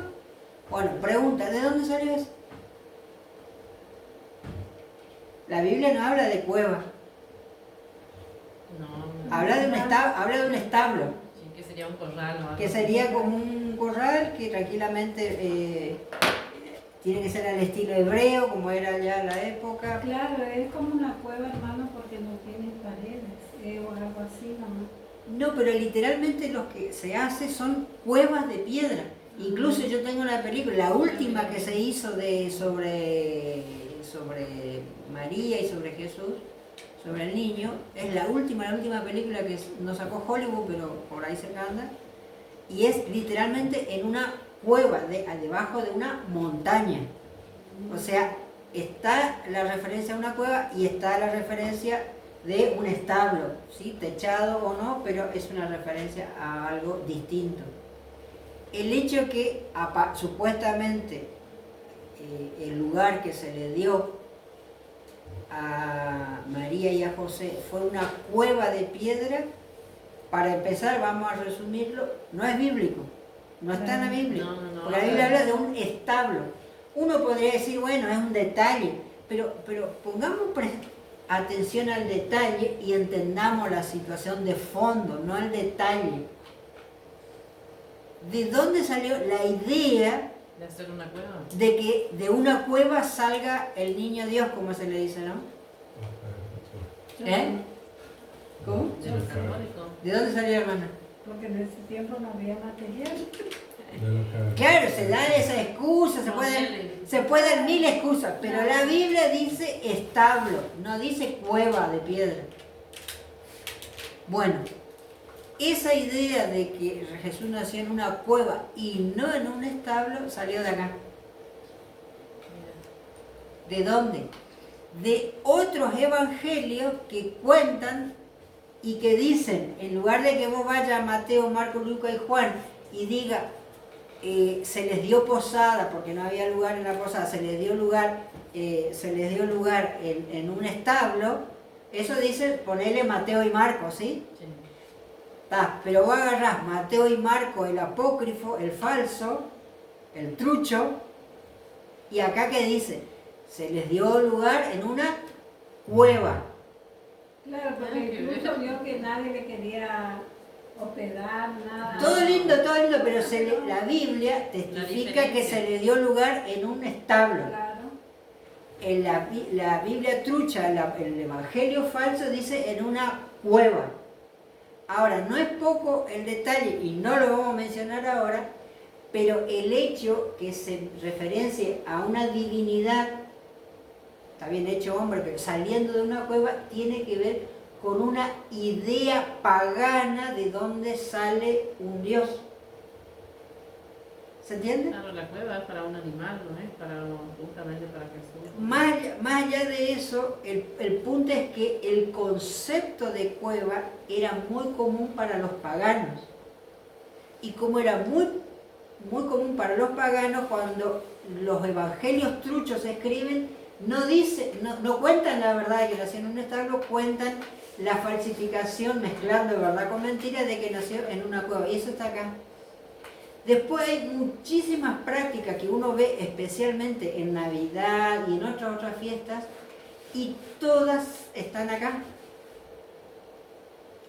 Bueno, pregunta, ¿de dónde salió eso? La Biblia no habla de cueva, No. habla de un establo. Sí, que sería un corral o algo. Que sería como un corral que tranquilamente tiene que ser al estilo hebreo, como era ya la época. Claro, es como una cueva, hermano, porque no tiene paredes, o algo así nomás. No, pero literalmente lo que se hace son cuevas de piedra. Incluso yo tengo una película, la última que se hizo sobre María y sobre Jesús, sobre el niño, es la última película que no sacó Hollywood, pero por ahí cerca anda, y es literalmente en una cueva, debajo de una montaña. O sea, está la referencia a una cueva y está la referencia de un establo, ¿sí? Techado o no, pero es una referencia a algo distinto. El hecho que supuestamente el lugar que se le dio a María y a José fue una cueva de piedra, para empezar, vamos a resumirlo, no es bíblico, no está en la Biblia. No, Porque la Biblia habla de un establo. Uno podría decir, bueno, es un detalle, pero pongamos atención al detalle y entendamos la situación de fondo, no el detalle. ¿De dónde salió la idea ¿De hacer una cueva? de que de una cueva salga el niño Dios, como se le dice, no? ¿Eh? ¿Cómo? De los católicos. ¿De dónde salió, hermana? Porque en ese tiempo no había material. Claro, se da esa excusa, se pueden mil excusas, pero la Biblia dice establo, no dice cueva de piedra. Bueno, esa idea de que Jesús nació en una cueva y no en un establo salió de acá. ¿De dónde? De otros evangelios que cuentan y que dicen, en lugar de que vos vayas a Mateo, Marcos, Lucas y Juan y diga, se les dio posada porque no había lugar en la posada, se les dio lugar en un establo, eso dice, ponele Mateo y Marcos, ¿sí? Sí. Pero vos agarrás Mateo y Marcos, el apócrifo, el falso, el trucho, y acá que dice, se les dio lugar en una cueva. Claro, porque incluso vio que nadie le quería hospedar, nada. Todo lindo, pero la Biblia testifica que se le dio lugar en un establo. Claro. En la Biblia trucha, el Evangelio falso dice en una cueva. Ahora, no es poco el detalle, y no lo vamos a mencionar ahora, pero el hecho que se referencie a una divinidad, está bien hecho hombre, pero saliendo de una cueva, tiene que ver con una idea pagana de dónde sale un Dios. ¿Se entiende? Claro, la cueva es para un animal, no es justamente para Jesús. Más allá de eso, el punto es que el concepto de cueva era muy común para los paganos. Y como era muy común para los paganos, cuando los evangelios truchos se escriben, no cuentan la verdad de que nació en un establo, cuentan la falsificación mezclando verdad con mentira de que nació en una cueva. Y eso está acá. Después hay muchísimas prácticas que uno ve especialmente en Navidad y en otras fiestas, y todas están acá,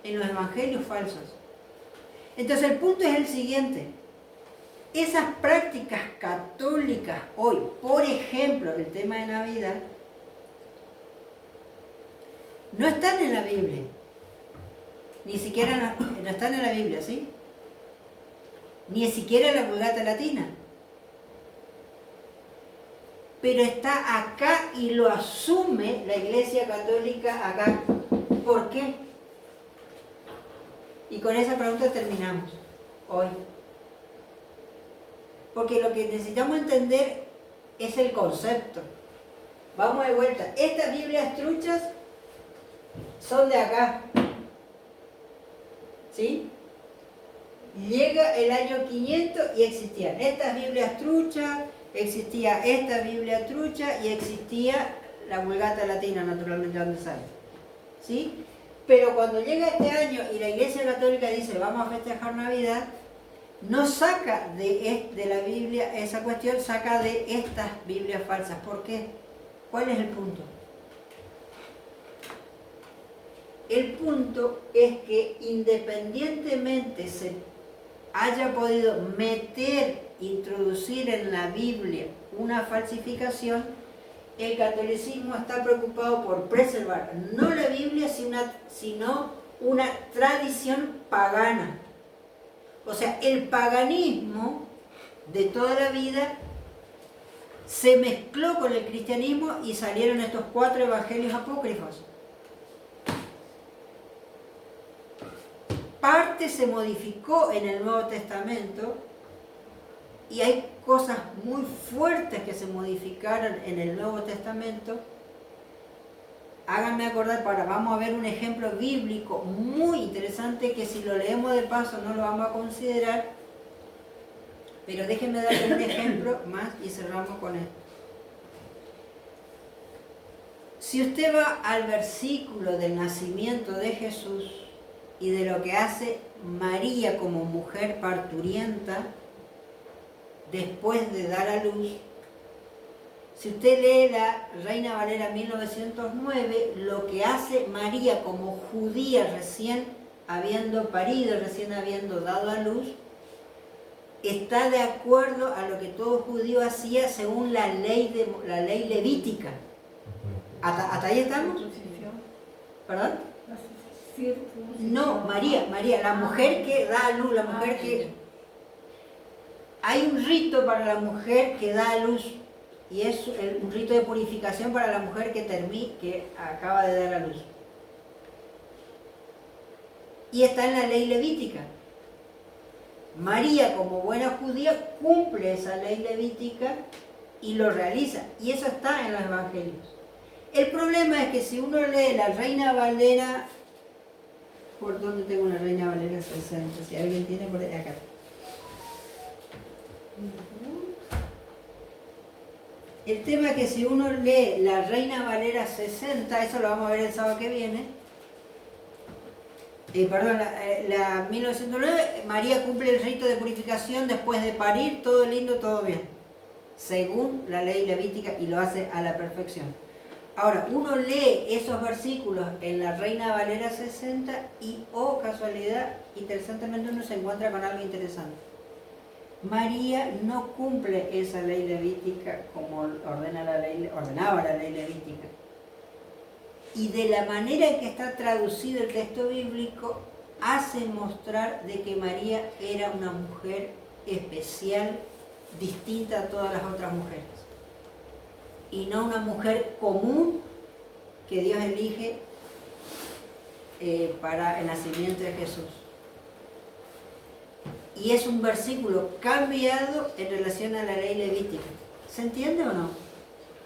en los evangelios falsos. Entonces el punto es el siguiente: esas prácticas católicas hoy, por ejemplo, el tema de Navidad, no están en la Biblia, ni siquiera no están en la Biblia, ¿sí? Ni siquiera en la Vulgata Latina. Pero está acá y lo asume la Iglesia Católica acá. ¿Por qué? Y con esa pregunta terminamos hoy. Porque lo que necesitamos entender es el concepto. Vamos de vuelta. Estas Biblias truchas son de acá. ¿Sí? Llega el año 500 y existían estas Biblias truchas, existía esta Biblia trucha y existía la Vulgata Latina, naturalmente, donde sale. ¿Sí? Pero cuando llega este año y la Iglesia Católica dice vamos a festejar Navidad, no saca de la Biblia esa cuestión, saca de estas Biblias falsas. ¿Por qué? ¿Cuál es el punto? El punto es que independientemente se haya podido introducir en la Biblia una falsificación, el catolicismo está preocupado por preservar no la Biblia, sino una tradición pagana. O sea, el paganismo de toda la vida se mezcló con el cristianismo y salieron estos 4 evangelios apócrifos. Parte se modificó en el Nuevo Testamento y hay cosas muy fuertes que se modificaron en el Nuevo Testamento. Háganme acordar, vamos a ver un ejemplo bíblico muy interesante que si lo leemos de paso no lo vamos a considerar, pero déjenme darle un ejemplo más y cerramos con esto. Si usted va al versículo del nacimiento de Jesús y de lo que hace María como mujer parturienta después de dar a luz, si usted lee la Reina Valera 1909, lo que hace María como judía recién habiendo parido, recién habiendo dado a luz, está de acuerdo a lo que todo judío hacía según la ley levítica. ¿Hasta ahí estamos? ¿Perdón? No, María, la mujer que da a luz, la mujer que... Hay un rito para la mujer que da a luz, y es un rito de purificación para la mujer que acaba de dar a luz. y está en la ley levítica. María, como buena judía, cumple esa ley levítica y lo realiza. Y eso está en los evangelios. El problema es que si uno lee la Reina Valera, ¿por dónde tengo una Reina Valera 60? Si alguien tiene por ahí, acá. El tema es que si uno lee la Reina Valera 60, eso lo vamos a ver el sábado que viene, la 1909, María cumple el rito de purificación después de parir, todo lindo, todo bien, según la ley levítica, y lo hace a la perfección. Ahora, uno lee esos versículos en la Reina Valera 60 y, oh casualidad, interesantemente uno se encuentra con algo interesante. María no cumple esa ley levítica como ordenaba la ley levítica. Y de la manera en que está traducido el texto bíblico, hace mostrar de que María era una mujer especial, distinta a todas las otras mujeres. Y no una mujer común que Dios elige para el nacimiento de Jesús. Y es un versículo cambiado en relación a la ley levítica. ¿Se entiende o no?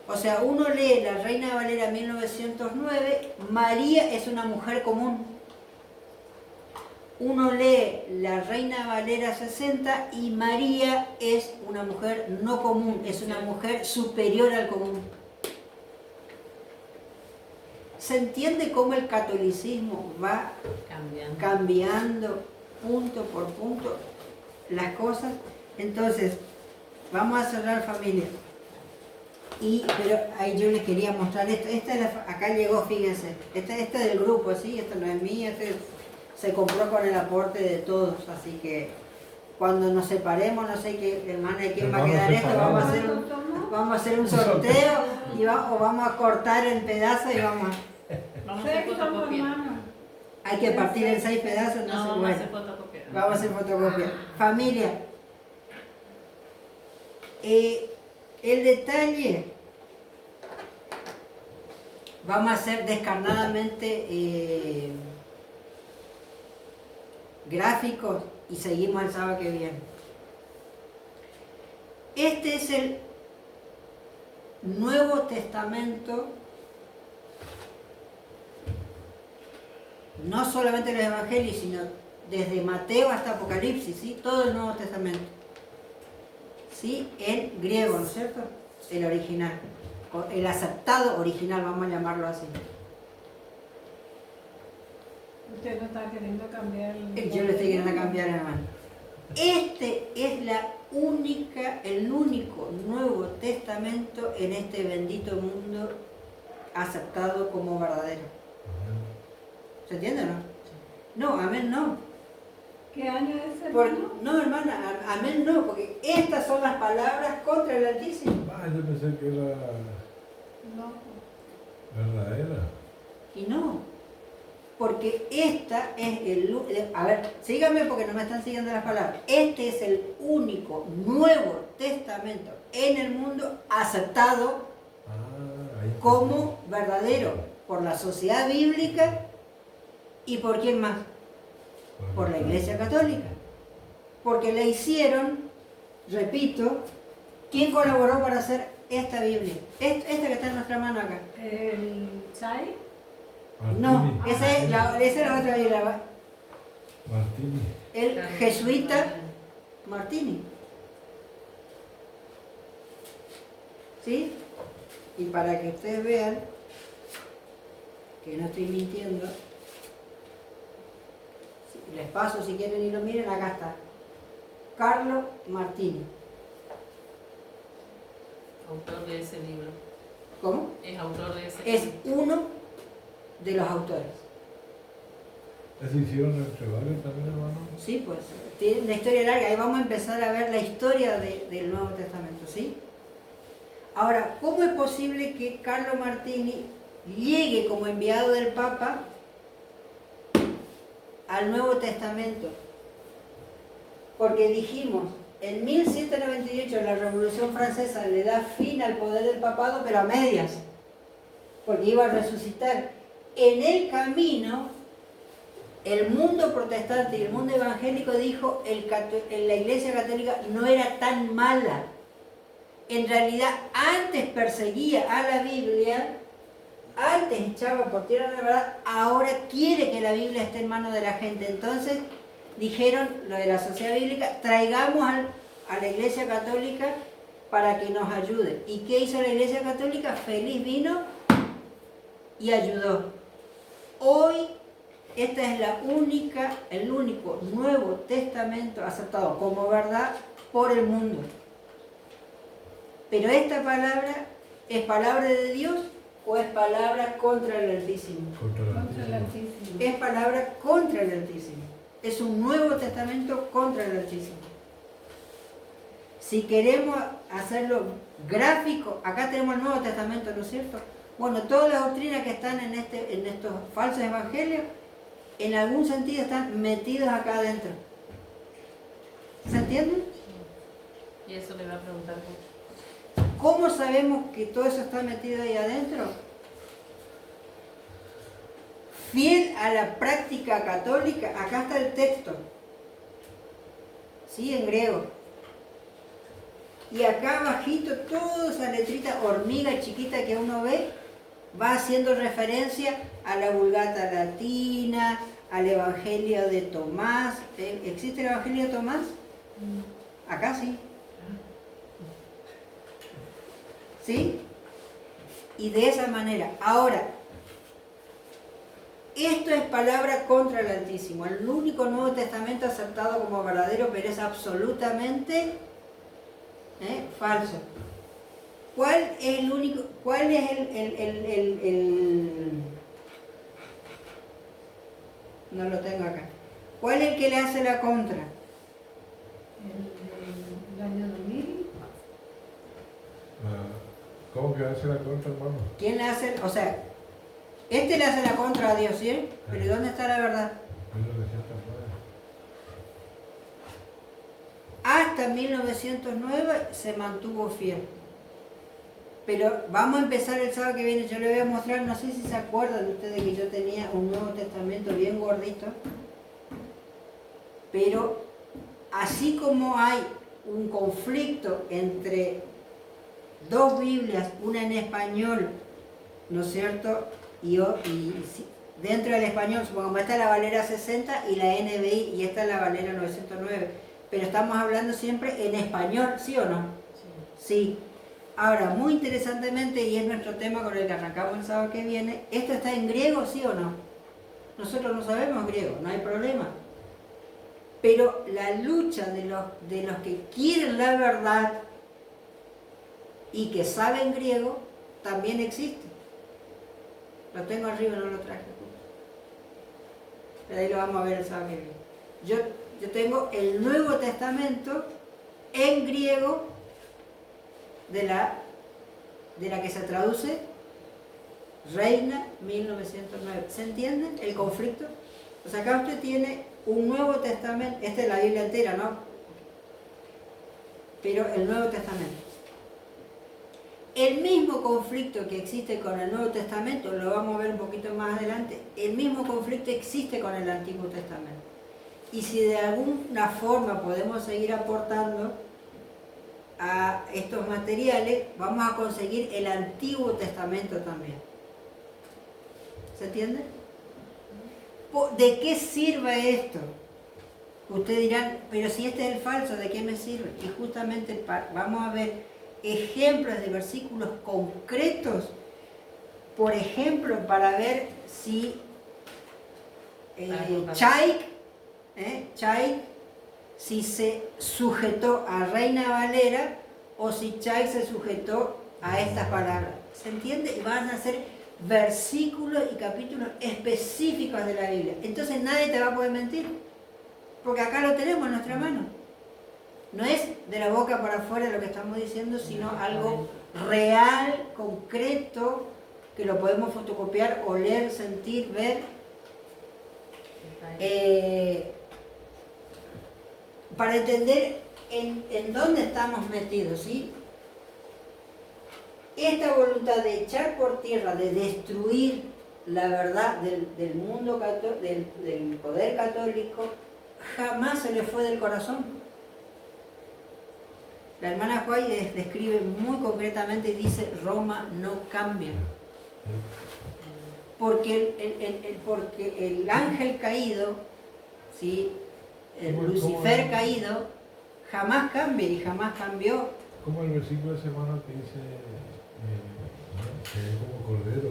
O sea, uno lee la Reina Valera 1909, María es una mujer común. Uno lee la Reina Valera 60 y María es una mujer no común, es una mujer superior al común. ¿Se entiende cómo el catolicismo va cambiando punto por punto las cosas? Entonces, vamos a cerrar, familia. Pero ahí yo les quería mostrar esto. Acá llegó, fíjense. Esta es del grupo, ¿sí? Esta no es mía, se compró con el aporte de todos. Así que cuando nos separemos, no sé qué, hermana, ¿de quién va a quedar esto? Vamos a hacer un sorteo o vamos a cortar en pedazos y vamos a hacer fotocopia. Hay que partir en 6 pedazos, no sé. Vamos a hacer fotocopia. Vamos a hacer fotocopia. Familia. El detalle, vamos a hacer descarnadamente gráficos y seguimos el sábado que viene. Este es el Nuevo Testamento, no solamente los Evangelios, sino desde Mateo hasta Apocalipsis, ¿sí? Todo el Nuevo Testamento. ¿Sí? En griego, ¿no es cierto? El original, el aceptado original, vamos a llamarlo así. Usted no está queriendo cambiar. Yo le estoy queriendo cambiar, hermano. Este es el único Nuevo Testamento en este bendito mundo aceptado como verdadero. ¿Se entiende o no? No, amén no. ¿Qué año es, hermano? No, hermana, amén no, porque estas son las palabras contra el Altísimo. Yo pensé que era No. verdadera. Y no, porque esta es a ver, síganme porque no me están siguiendo las palabras. Este es el único Nuevo Testamento en el mundo aceptado como verdadero por la sociedad bíblica y por quién más. Por la Iglesia Católica, porque le hicieron, repito, ¿quién colaboró para hacer esta Biblia? Esta que está en nuestra mano acá. ¿El Chai? No, esa es la otra Biblia. Martini. El jesuita Martini. ¿Sí? Y para que ustedes vean que no estoy mintiendo, les paso si quieren y lo miren, acá está. Carlo Martini. Autor de ese libro. ¿Cómo? Es autor de ese Es libro. uno de los autores. ¿Eso hicieron entre varios también, hermano? Sí, pues, tiene una historia larga. Ahí vamos a empezar a ver la historia del Nuevo Testamento, ¿sí? Ahora, ¿cómo es posible que Carlo Martini llegue como enviado del Papa al Nuevo Testamento? Porque dijimos, en 1798 la Revolución Francesa le da fin al poder del papado, pero a medias, porque iba a resucitar. En el camino, El mundo protestante y el mundo evangélico dijo la Iglesia Católica no era tan mala. En realidad, antes perseguía a la Biblia, antes echaba por tierra la verdad, ahora quiere que la Biblia esté en manos de la gente. Entonces dijeron lo de la sociedad bíblica, traigamos a la Iglesia Católica para que nos ayude. ¿Y qué hizo la Iglesia Católica? Feliz vino y ayudó. Hoy esta es el único Nuevo Testamento aceptado como verdad por el mundo. Pero esta palabra, ¿es palabra de Dios o es palabra contra el Altísimo? Contra el Altísimo. Es palabra contra el Altísimo. Es un Nuevo Testamento contra el Altísimo. Si queremos hacerlo gráfico, acá tenemos el Nuevo Testamento, ¿no es cierto? Bueno, todas las doctrinas que están en estos falsos evangelios, en algún sentido están metidos acá adentro. ¿Se entiende? Y eso le va a preguntar mucho. ¿Cómo sabemos que todo eso está metido ahí adentro? Fiel a la práctica católica, acá está el texto. ¿Sí? En griego. Y acá abajito, toda esa letrita hormiga chiquita que uno ve, va haciendo referencia a la Vulgata Latina, al Evangelio de Tomás. ¿Existe el Evangelio de Tomás? Acá sí. ¿Sí? Y de esa manera. Ahora, esto es palabra contra el Altísimo. El único Nuevo Testamento aceptado como verdadero, pero es absolutamente falso. ¿Cuál es el único? ¿Cuál es no lo tengo acá. ¿Cuál es el que le hace la contra? El año 2000. ¿Cómo que hace la contra, hermano? ¿Quién le hace? O sea, este le hace la contra a Dios, ¿sí? Pero ¿y dónde está la verdad? 1909. Hasta 1909 se mantuvo fiel. Pero vamos a empezar el sábado que viene. Yo le voy a mostrar, no sé si se acuerdan ustedes que yo tenía un Nuevo Testamento bien gordito. Pero así como hay un conflicto entre dos Biblias, una en español, ¿no es cierto? Y dentro del español, supongamos, esta es la Valera 60 y la NBI, y esta es la Valera 909. Pero estamos hablando siempre en español, ¿sí o no? Sí. Ahora, muy interesantemente, y es nuestro tema con el que arrancamos el sábado que viene, ¿esto está en griego, sí o no? Nosotros no sabemos griego, no hay problema. Pero la lucha de los que quieren la verdad y que saben griego, también existe. Lo tengo arriba, no lo traje. Pero ahí lo vamos a ver el sábado que viene. Yo tengo el Nuevo Testamento en griego de la que se traduce Reina 1909. ¿Se entiende el conflicto? O sea, acá usted tiene un Nuevo Testamento, esta es la Biblia entera, ¿no? Pero el Nuevo Testamento. El mismo conflicto que existe con el Nuevo Testamento, lo vamos a ver un poquito más adelante, el mismo conflicto existe con el Antiguo Testamento. Y si de alguna forma podemos seguir aportando a estos materiales, vamos a conseguir el Antiguo Testamento también. ¿Se entiende? ¿De qué sirve esto? Ustedes dirán, pero si este es el falso, ¿de qué me sirve? Y justamente vamos a ver ejemplos de versículos concretos, por ejemplo, para ver si Chaik, si se sujetó a Reina Valera o si Chaik se sujetó a estas palabras. ¿Se entiende? Y van a ser versículos y capítulos específicos de la Biblia. Entonces nadie te va a poder mentir, porque acá lo tenemos en nuestra mano. No es de la boca para afuera lo que estamos diciendo, sino algo real, concreto, que lo podemos fotocopiar, oler, sentir, ver. Para entender en dónde estamos metidos, ¿sí? Esta voluntad de echar por tierra, de destruir la verdad del mundo del poder católico jamás se le fue del corazón. La hermana White describe muy concretamente y dice: Roma no cambia. Porque el ángel caído, ¿sí? El Lucifer caído, jamás cambia y jamás cambió. Como el versículo de semana que dice que es como cordero,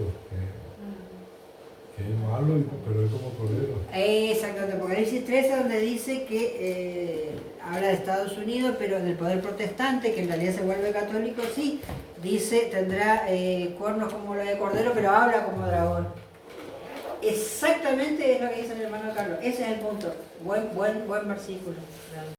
que es malo, pero es como cordero. Exactamente, Apocalipsis 13, donde dice que habla de Estados Unidos, pero del poder protestante, que en realidad se vuelve católico, sí, dice tendrá cuernos como los de cordero, pero habla como dragón. Exactamente es lo que dice el hermano Carlos, ese es el punto. Buen versículo. Realmente.